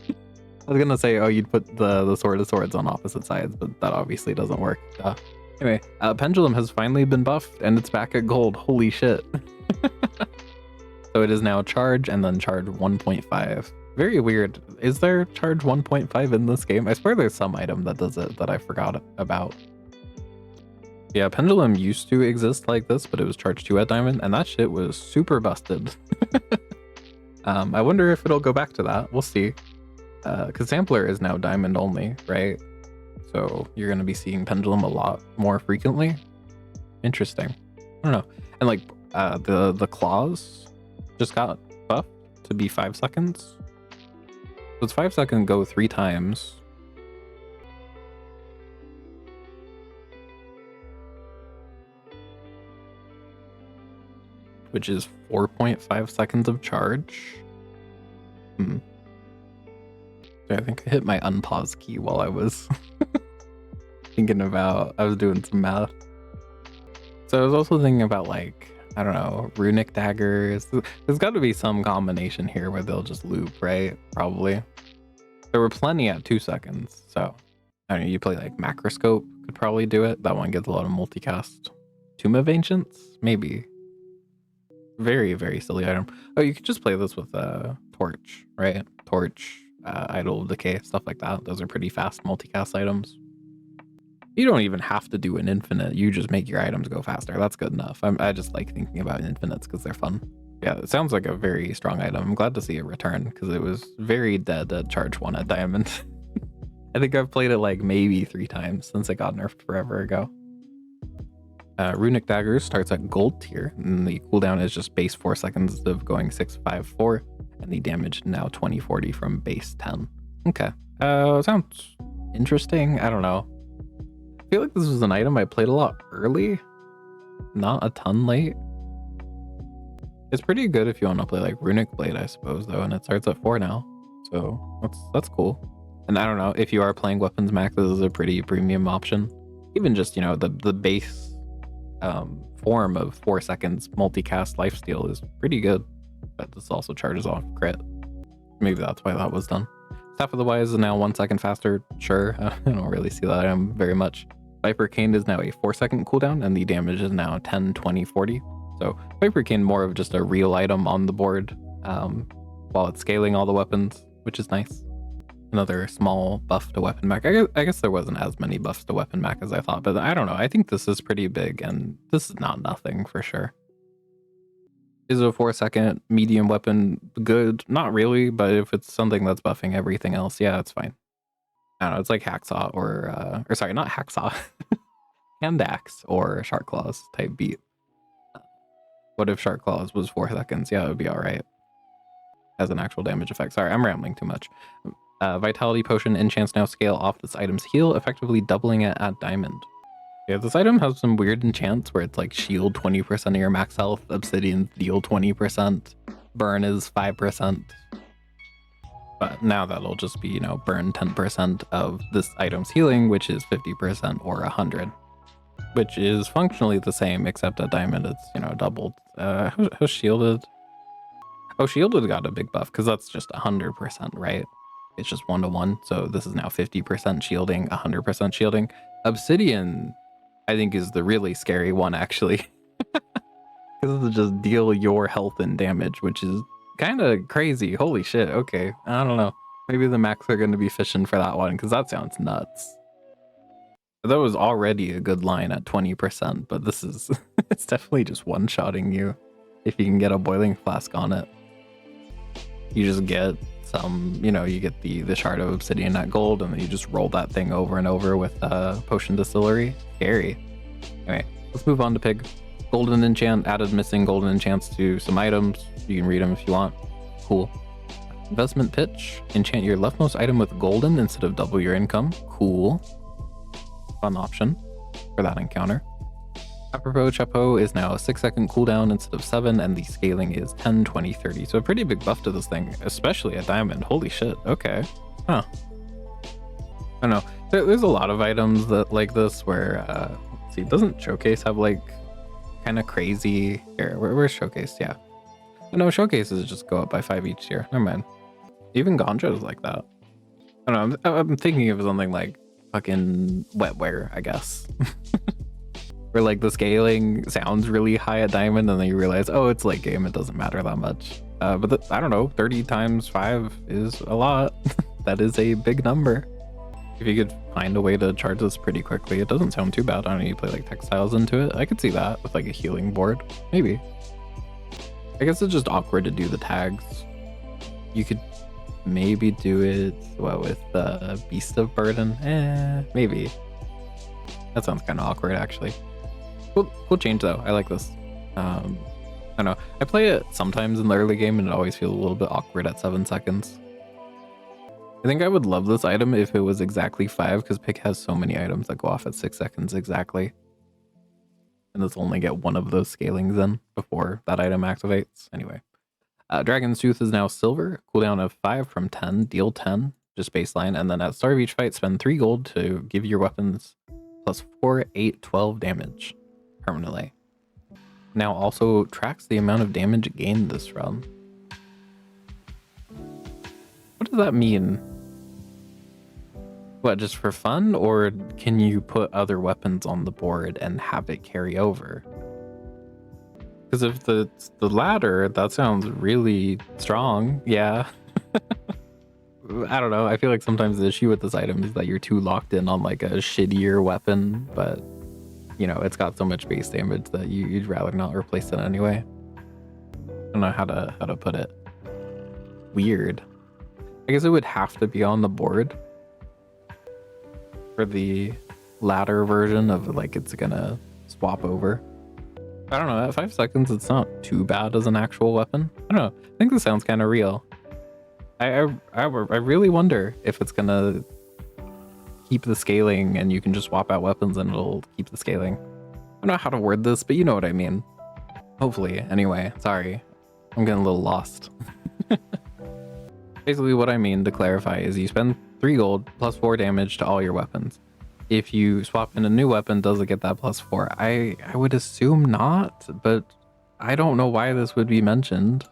I was gonna say, oh, you'd put the Sword of Swords on opposite sides, but that obviously doesn't work. Anyway, Pendulum has finally been buffed, and it's back at gold. Holy shit. So it is now charge and then charge 1.5. Very weird. Is there charge 1.5 in this game? I swear there's some item that does it that I forgot about. Yeah, Pendulum used to exist like this, but it was charge 2 at Diamond, and that shit was super busted. I wonder if it'll go back to that. We'll see. Because Sampler is now Diamond only, right? So you're going to be seeing Pendulum a lot more frequently. Interesting. I don't know. And like the claws just got buffed to be 5 seconds. So it's 5 second go 3 times. Which is 4.5 seconds of charge. So I think I hit my unpause key while I was I was doing some math. So I was also thinking about like, I don't know, runic daggers. There's got to be some combination here where they'll just loop, right? Probably. There were plenty at 2 seconds. So I don't know, you play like Macroscope could probably do it. That one gets a lot of multicast. Tomb of Ancients? Maybe. Very, very silly item. Oh, you could just play this with Torch, right? Torch, Idol of Decay, stuff like that. Those are pretty fast multicast items. You don't even have to do an infinite. You just make your items go faster. That's good enough. I just like thinking about infinites because they're fun. Yeah, it sounds like a very strong item. I'm glad to see it return because it was very dead at charge 1 at Diamond. I think I've played it like maybe 3 times since it got nerfed forever ago. Runic Dagger starts at gold tier, and the cooldown is just base 4 seconds of going 6-5-4, and the damage now 20-40 from base 10. Okay, sounds interesting. I don't know. I feel like this was an item I played a lot early, not a ton late. It's pretty good if you want to play like Runic Blade, I suppose, though, and it starts at 4 now. So that's cool. And I don't know, if you are playing weapons max, this is a pretty premium option. Even just, you know, the base form of 4 seconds multicast lifesteal is pretty good. But this also charges off crit. Maybe that's why that was done. Staff of the Wise is now 1 second faster. Sure, I don't really see that item very much. Viper Cane is now a 4 second cooldown, and the damage is now 10, 20, 40. So Viper Cane more of just a real item on the board while it's scaling all the weapons, which is nice. Another small buff to weapon mech. I guess there wasn't as many buffs to weapon mech as I thought, but I don't know. I think this is pretty big, and this is not nothing for sure. Is a 4 second medium weapon good? Not really, but if it's something that's buffing everything else, yeah, it's fine. I don't know, it's like Hacksaw or sorry, not Hacksaw. Hand Axe or Shark Claws type beat. What if Shark Claws was 4 seconds? Yeah, it would be alright. Has an actual damage effect. Sorry, I'm rambling too much. Vitality Potion enchants now scale off this item's heal, effectively doubling it at Diamond. Yeah, this item has some weird enchants where it's like shield 20% of your max health, Obsidian deal 20%, burn is 5%. But now that'll just be, you know, burn 10% of this item's healing, which is 50% or 100. Which is functionally the same, except at Diamond it's, you know, doubled. How's Shielded? Oh, Shielded got a big buff, because that's just 100%, right? It's just 1-to-1, so this is now 50% shielding, 100% shielding. Obsidian, I think, is the really scary one, actually. Because it'll just deal your health and damage, which is kind of crazy. Holy shit, okay. I don't know. Maybe the Macs are going to be fishing for that one, because that sounds nuts. That was already a good line at 20%, but this is... it's definitely just one-shotting you if you can get a boiling flask on it. You just get some, you know, you get the shard of obsidian at gold, and then you just roll that thing over and over with potion distillery. Scary. Anyway, let's move on to Pig. Golden enchant, added missing golden enchants to some items. You can read them if you want. Cool. Investment pitch, enchant your leftmost item with golden instead of double your income. Cool. Fun option for that encounter. Apropos Chapeau is now a 6 second cooldown instead of 7, and the scaling is 10, 20, 30. So a pretty big buff to this thing, especially at Diamond. Holy shit, okay. Huh. I don't know. There's a lot of items that like this where, let's see, doesn't Showcase have like kind of crazy... Here, where's Showcase? Yeah. No, Showcases just go up by 5 each year. Never mind. Even Gonjo's like that. I don't know, I'm thinking of something like fucking Wetware, I guess. Where like the scaling sounds really high at Diamond, and then you realize, oh, it's late game, it doesn't matter that much. But I don't know, 30 times 5 is a lot. That is a big number. If you could find a way to charge this pretty quickly, it doesn't sound too bad. I don't know, you play like textiles into it. I could see that with like a healing board, maybe. I guess it's just awkward to do the tags. You could maybe do it, what, with Beast of Burden? Maybe. That sounds kind of awkward, actually. Cool change, though. I like this. I don't know. I play it sometimes in the early game, and it always feels a little bit awkward at 7 seconds. I think I would love this item if it was exactly 5, because Pick has so many items that go off at 6 seconds exactly. And let's only get one of those scalings in before that item activates. Anyway. Dragon's Tooth is now silver. Cooldown of 5 from 10. Deal 10. Just baseline. And then at start of each fight, spend 3 gold to give your weapons plus 4, 8, 12 damage permanently. Now also tracks the amount of damage gained this run. What does that mean? What, just for fun? Or can you put other weapons on the board and have it carry over? Because if the latter, that sounds really strong. Yeah. I don't know. I feel like sometimes the issue with this item is that you're too locked in on like a shittier weapon, but you know, it's got so much base damage that you'd rather not replace it anyway. I don't know how to put it. Weird. I guess it would have to be on the board for the latter version of like it's gonna swap over. I don't know, at 5 seconds it's not too bad as an actual weapon. I don't know. I think this sounds kind of real. I really wonder if it's gonna keep the scaling and you can just swap out weapons and it'll keep the scaling. I don't know how to word this, but you know what I mean. Hopefully, anyway. Sorry. I'm getting a little lost. Basically what I mean to clarify is you spend 3 gold plus 4 damage to all your weapons. If you swap in a new weapon, does it get that plus 4? I would assume not, but I don't know why this would be mentioned.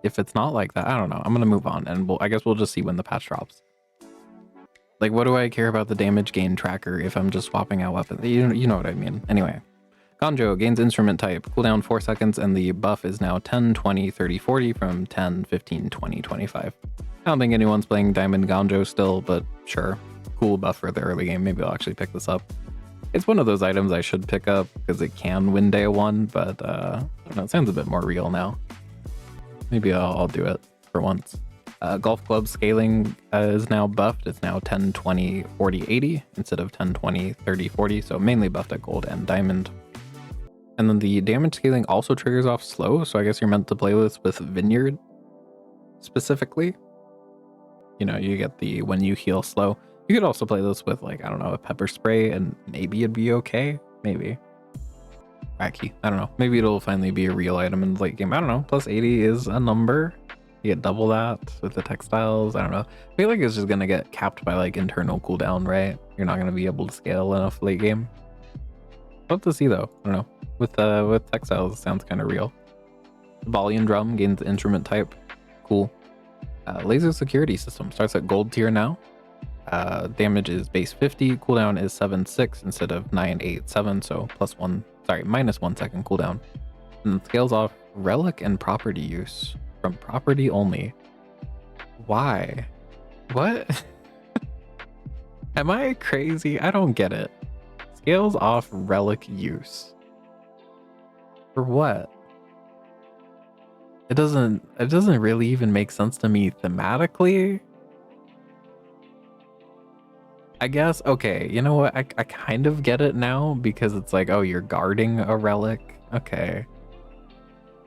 If it's not like that, I don't know. I'm gonna move on, and I guess we'll just see when the patch drops. Like, what do I care about the damage gain tracker if I'm just swapping out weapons? You know what I mean. Anyway, Ganjo gains instrument type, cooldown 4 seconds, and the buff is now 10, 20, 30, 40 from 10, 15, 20, 25. I don't think anyone's playing Diamond Ganjo still, but sure. Cool buff for the early game. Maybe I'll actually pick this up. It's one of those items I should pick up because it can win day 1, but I don't know, it sounds a bit more real now. Maybe I'll do it for once. Golf club scaling is now buffed. It's now 10, 20, 40, 80 instead of 10, 20, 30, 40. So mainly buffed at gold and diamond. And then the damage scaling also triggers off slow. So I guess you're meant to play this with Vineyard specifically. You know, you get the when you heal slow. You could also play this with, like, I don't know, a pepper spray and maybe it'd be okay. Maybe. Wacky. I don't know. Maybe it'll finally be a real item in the late game. I don't know. Plus 80 is a number. You get double that with the textiles. I don't know. I feel like it's just gonna get capped by like internal cooldown, right? You're not gonna be able to scale enough late game. I'll have to see though. I don't know. With textiles, it sounds kind of real. Pygmalien drum gains instrument type. Cool. Laser security system starts at gold tier now. Damage is base 50. Cooldown is 7-6 instead of 9-8-7. So minus 1 second cooldown. And it scales off relic and property use. From property only. Why? What? Am I crazy? I don't get it. Scales off relic use. For what? It doesn't really even make sense to me thematically. I guess, okay, you know what? I kind of get it now because it's like, oh, you're guarding a relic. Okay.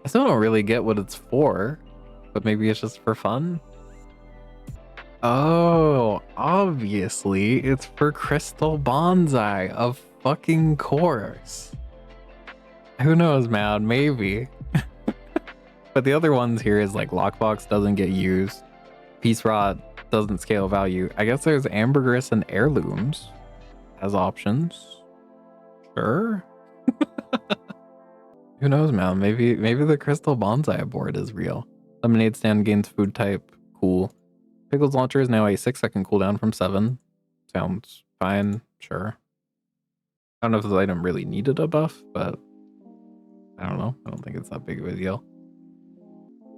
I still don't really get what it's for, but maybe it's just for fun. Oh, obviously it's for crystal bonsai, of fucking course. Who knows, man? Maybe. But the other ones here is like lockbox doesn't get used. Peace rot doesn't scale value. I guess there's ambergris and heirlooms as options. Sure. Who knows, man? Maybe the crystal bonsai board is real. Lemonade stand gains food type. Cool. Pickles launcher is now a 6-second cooldown from 7. Sounds fine. Sure. I don't know if this item really needed a buff, but I don't know. I don't think it's that big of a deal.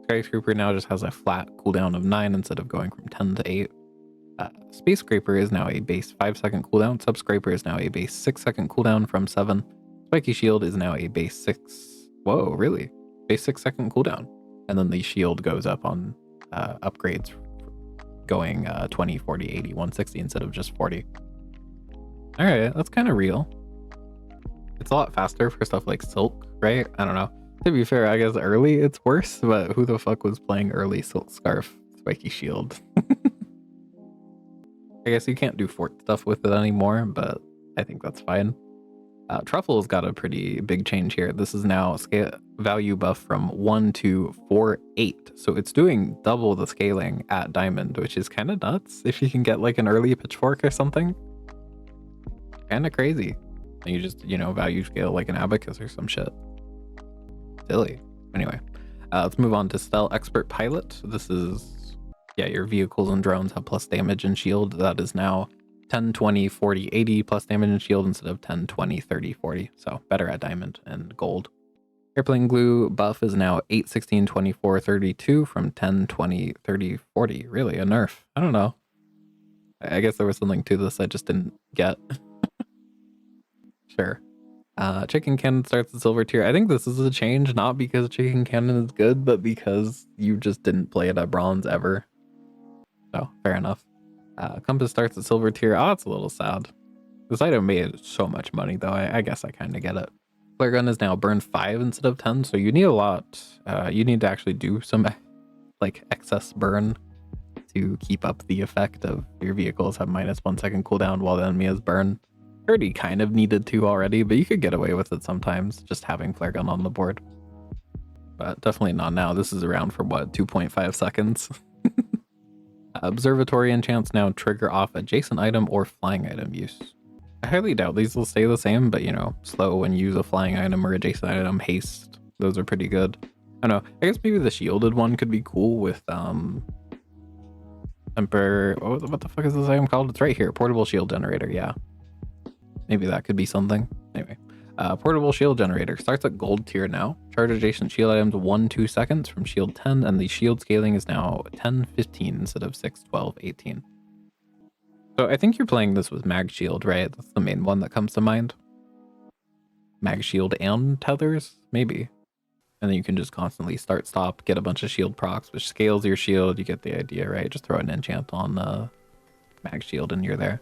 Skyscraper now just has a flat cooldown of 9 instead of going from 10 to 8. Space Scraper is now a base 5-second cooldown. Subscraper is now a base 6-second cooldown from 7. Spiky Shield is now a base 6. Whoa, really? Base 6-second cooldown. And then the shield goes up on upgrades going 20, 40, 80, 160 instead of just 40. Alright, that's kind of real. It's a lot faster for stuff like Silk, right? I don't know. To be fair, I guess early it's worse, but who the fuck was playing early Silk Scarf, Spiky Shield? I guess you can't do fort stuff with it anymore, but I think that's fine. Truffle's got a pretty big change here. This is now scale value buff from 1 to 4-8. So it's doing double the scaling at diamond, which is kind of nuts if you can get like an early pitchfork or something. Kind of crazy. And you just, you know, value scale like an abacus or some shit. Silly. Anyway, let's move on to Stelle Expert Pilot. This is, yeah, your vehicles and drones have plus damage and shield. That is now 10, 20, 40, 80 plus damage and shield instead of 10, 20, 30, 40. So better at diamond and gold. Airplane glue buff is now 8, 16, 24, 32 from 10, 20, 30, 40. Really, a nerf. I don't know. I guess there was something to this I just didn't get. Sure. Chicken Cannon starts at silver tier. I think this is a change, not because Chicken Cannon is good, but because you just didn't play it at bronze ever. So, fair enough. Compass starts at silver tier. Oh, it's a little sad. This item made so much money, though. I guess I kind of get it. Flare gun is now burn 5 instead of 10, so you need a lot. You need to actually do some like excess burn to keep up the effect of your vehicles have minus 1 second cooldown while the enemy is burn. Already kind of needed to already, but you could get away with it sometimes, just having flare gun on the board. but definitely not now. This is around for what, 2.5 seconds. Observatory enchants now trigger off adjacent item or flying item use. I highly doubt these will stay the same, but you know, slow when you use a flying item or adjacent item, haste, those are pretty good. I don't know, I guess maybe the shielded one could be cool with temper, what the fuck is this item called? It's right here, portable shield generator. Yeah, maybe that could be something. Anyway, portable shield generator starts at gold tier now. Charge adjacent shield items 1-2 seconds from shield 10, and the shield scaling is now 10-15 instead of 6-12-18. So I think you're playing this with mag shield, right? That's the main one that comes to mind. Mag shield and tethers, maybe. And then you can just constantly start, stop, get a bunch of shield procs, which scales your shield. You get the idea, right? Just throw an enchant on mag shield and you're there.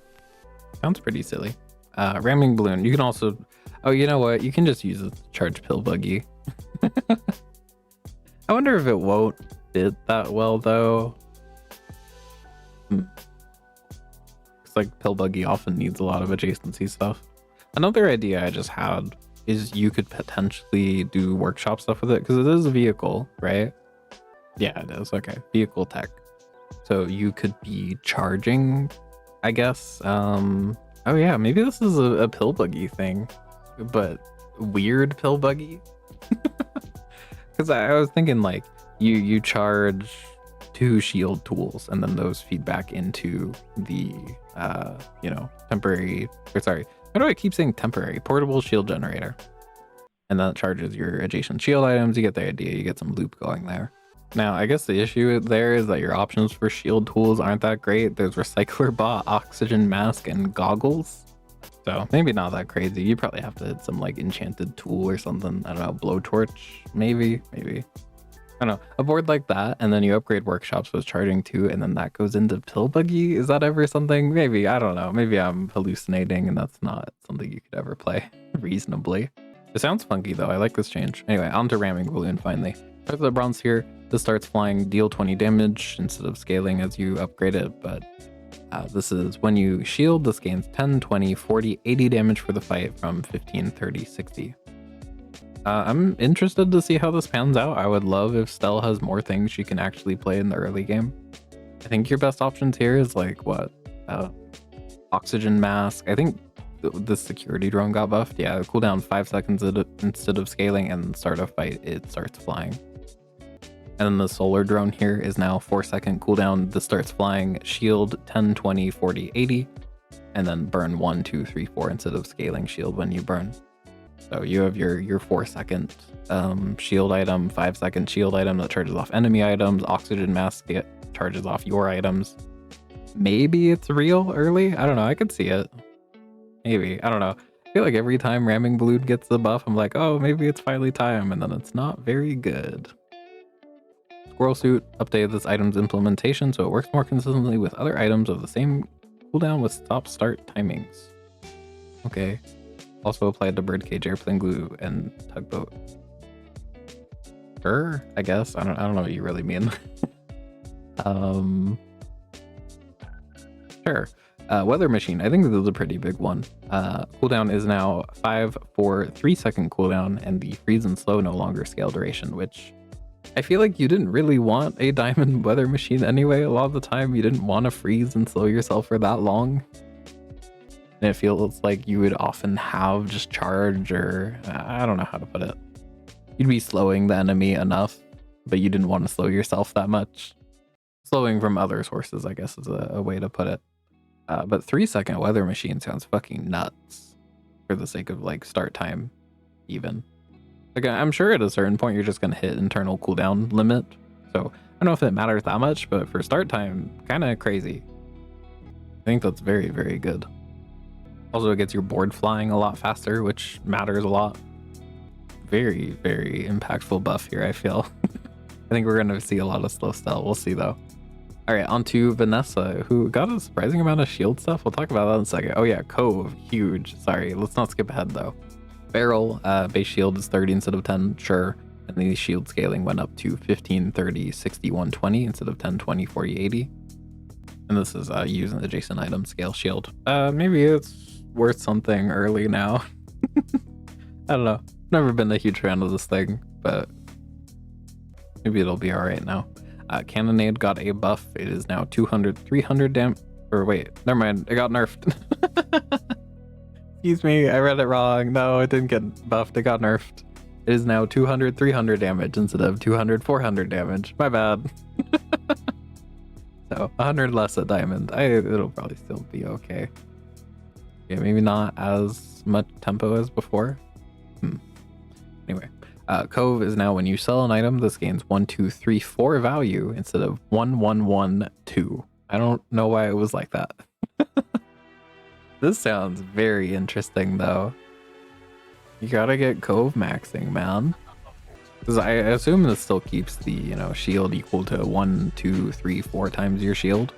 Sounds pretty silly. Ramming balloon. You can also, oh, you know what? You can just use a charge pill buggy. I wonder if it won't fit that well though. It's like pill buggy often needs a lot of adjacency stuff. Another idea I just had is you could potentially do workshop stuff with it because it is a vehicle, right? Yeah, it is. Okay, vehicle tech. So you could be charging, I guess. Oh yeah, maybe this is a pill buggy thing, but weird pill buggy. Because I was thinking like you charge 2 shield tools and then those feed back into the you know, temporary, or sorry, how do I keep saying temporary? Portable shield generator. And that charges your adjacent shield items. You get the idea, you get some loop going there. Now, I guess the issue there is that your options for shield tools aren't that great. There's recycler bot, oxygen mask, and goggles. So maybe not that crazy. You probably have to hit some like enchanted tool or something. I don't know, blowtorch, maybe. I don't know, a board like that, and then you upgrade workshops with charging 2, and then that goes into pill buggy. Is that ever something? Maybe, I don't know. Maybe I'm hallucinating and that's not something you could ever play reasonably. It sounds funky though. I like this change. Anyway, on to ramming balloon finally. Starts the bronze here. This starts flying, deal 20 damage instead of scaling as you upgrade it, but this is when you shield, this gains 10, 20, 40, 80 damage for the fight from 15, 30, 60. I'm interested to see how this pans out. I would love if Stelle has more things she can actually play in the early game. I think your best options here is like what? Oxygen mask. I think the security drone got buffed. Yeah, cooldown 5 seconds instead of scaling, and start a fight, it starts flying. And then the solar drone here is now 4-second cooldown. This starts flying, shield 10, 20, 40, 80, and then burn 1, 2, 3, 4 instead of scaling shield when you burn. So you have your 4-second shield item, 5-second shield item that charges off enemy items, oxygen mask charges off your items. Maybe it's real early? I don't know, I could see it. Maybe, I don't know. I feel like every time ramming balloon gets the buff, I'm like, oh, maybe it's finally time, and then it's not very good. Squirrel suit updated this item's implementation so it works more consistently with other items of the same cooldown with stop-start timings. Okay. Also applied to birdcage, airplane glue, and tugboat. Sure, I guess. I don't know what you really mean. Sure. Weather machine. I think this is a pretty big one. Cooldown is now 5 for 3-second cooldown, and the freeze and slow no longer scale duration, which I feel like you didn't really want a diamond weather machine anyway. A lot of the time you didn't want to freeze and slow yourself for that long. And it feels like you would often have just charge, or I don't know how to put it. You'd be slowing the enemy enough, but you didn't want to slow yourself that much. Slowing from other sources, I guess, is a way to put it. But 3-second weather machine sounds fucking nuts for the sake of like start time even. Like, I'm sure at a certain point you're just going to hit internal cooldown limit. So I don't know if it matters that much, but for start time, kind of crazy. I think that's very, very good. Also, it gets your board flying a lot faster, which matters a lot. Very, very impactful buff here, I feel. I think we're going to see a lot of slow Stelle. We'll see, though. All right, on to Vanessa, who got a surprising amount of shield stuff. We'll talk about that in a second. Oh, yeah, Cove. Huge. Sorry, let's not skip ahead, though. Barrel, base shield is 30 instead of 10, sure. And the shield scaling went up to 15, 30, 60, 120 instead of 10, 20, 40, 80. And this is using adjacent item scale shield. Maybe it's worth something early now. I don't know. Never been a huge fan of this thing, but Maybe it'll be all right now. Cannonade got a buff. It is now 200, 300 or wait, never mind. It got nerfed. Excuse me, I read it wrong. No, it didn't get buffed. It got nerfed. It is now 200, 300 damage instead of 200, 400 damage. My bad. So 100 less at diamond. It'll probably still be okay. Yeah, maybe not as much tempo as before. Anyway, Cove is now when you sell an item, this gains 1, 2, 3, 4 value instead of 1, 1, 1, 2. I don't know why it was like that. This sounds very interesting though. You gotta get Cove maxing, man. Because I assume this still keeps the, you know, shield equal to 1, 2, 3, 4 times your shield.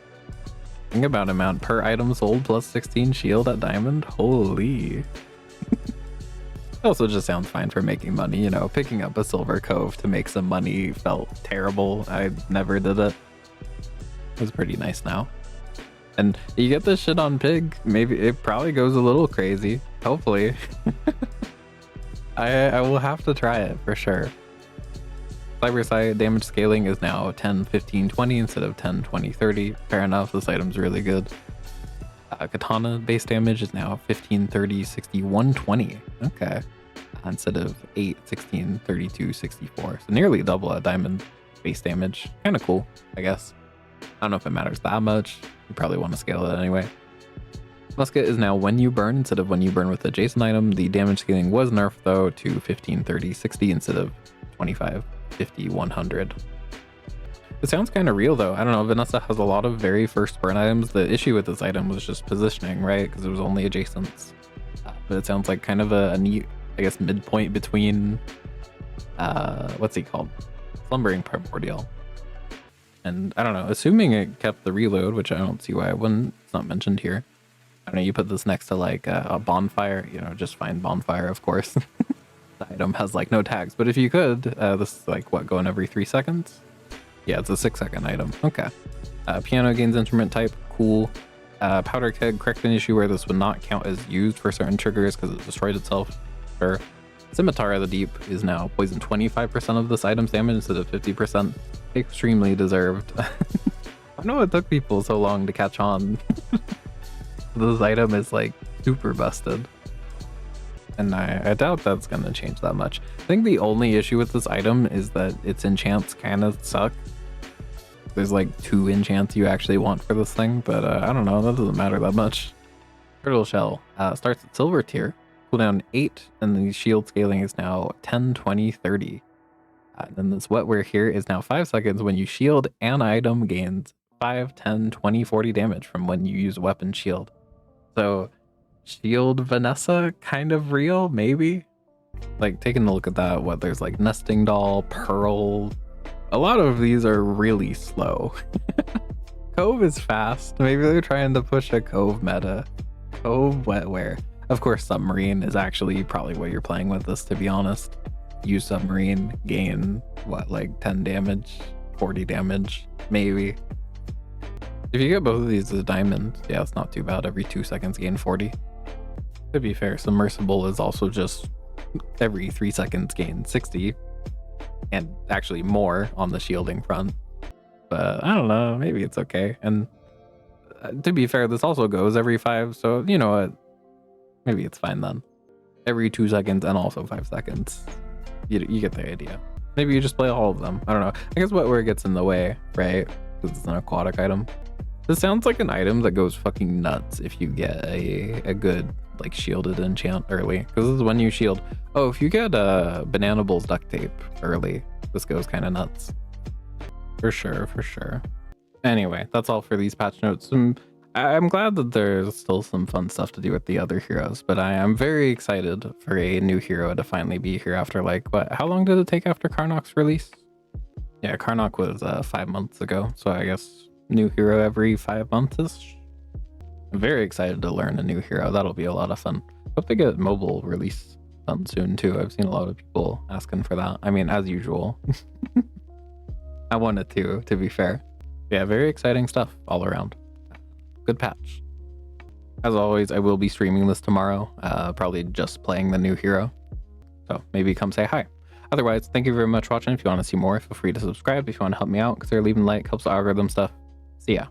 Think about amount per item sold plus 16 shield at diamond. Holy. It also just sounds fine for making money, you know. Picking up a silver Cove to make some money felt terrible. I never did it. It was pretty nice now. And you get this shit on Pig, maybe it probably goes a little crazy. Hopefully. I will have to try it for sure. Cybersight damage scaling is now 10, 15, 20 instead of 10, 20, 30. Fair enough, this item's really good. Katana base damage is now 15, 30, 60, 120. Okay. Instead of 8, 16, 32, 64. So nearly double at diamond base damage. Kind of cool, I guess. I don't know if it matters that much. You probably want to scale it anyway. Musket is now when you burn instead of when you burn with adjacent item. The damage scaling was nerfed though to 15, 30, 60 instead of 25, 50, 100. It sounds kind of real though. I don't know, Vanessa has a lot of very first burn items. The issue with this item was just positioning, right? Because it was only adjacents. But it sounds like kind of a neat, I guess, midpoint between, what's he called? Slumbering Primordial. And I don't know, assuming it kept the reload, which I don't see why it wouldn't, it's not mentioned here. I don't know, you put this next to like a bonfire, you know, just find bonfire, of course. The item has like no tags, but if you could, this is like what, going every 3 seconds? Yeah, it's a 6-second item. Okay. Piano gains instrument type, cool. Powder keg, correct an issue where this would not count as used for certain triggers because it destroyed itself. Sure. Scimitar of the Deep is now poison 25% of this item's damage instead of 50%. Extremely deserved. I know it took people so long to catch on. This item is like super busted. And I doubt that's gonna change that much. I think the only issue with this item is that its enchants kind of suck. There's like 2 enchants you actually want for this thing, but I don't know, that doesn't matter that much. Turtle Shell starts at silver tier, cooldown 8, and the shield scaling is now 10, 20, 30. And then this wetware here is now 5 seconds when you shield an item gains 5, 10, 20, 40 damage from when you use weapon shield. So shield Vanessa kind of real, maybe? Like taking a look at that, what there's like nesting doll, pearl. A lot of these are really slow. Cove is fast. Maybe they're trying to push a Cove meta. Cove wetware. Of course, submarine is actually probably what you're playing with this, to be honest. Use submarine, gain what, like 10 damage, 40 damage, maybe. If you get both of these as a diamond, yeah, it's not too bad. Every 2 seconds gain 40. To be fair, submersible is also just every 3 seconds gain 60, and actually more on the shielding front. But I don't know, maybe it's okay. And to be fair, this also goes every 5, so you know what? Maybe it's fine then. Every 2 seconds and also 5 seconds. You get the idea. Maybe you just play all of them. I don't know. I guess wetware gets in the way, right? Because it's an aquatic item. This sounds like an item that goes fucking nuts if you get a good like shielded enchant early. Because this is when you shield. Oh, if you get Banana Bull's duct tape early, this goes kind of nuts. For sure, for sure. Anyway, that's all for these patch notes. I'm glad that there's still some fun stuff to do with the other heroes, but I am very excited for a new hero to finally be here after like, what, how long did it take after Karnok's release? Yeah, Karnok was 5 months ago, so I guess new hero every 5 months-ish. I'm very excited to learn a new hero. That'll be a lot of fun. Hope they get mobile release done soon too. I've seen a lot of people asking for that. I mean, as usual. I wanted to be fair. Yeah, very exciting stuff all around. Good patch. As always, I will be streaming this tomorrow, probably just playing the new hero. So maybe come say hi. Otherwise, thank you very much for watching. If you want to see more, feel free to subscribe. If you want to help me out, consider leaving a like, helps the algorithm stuff. See ya.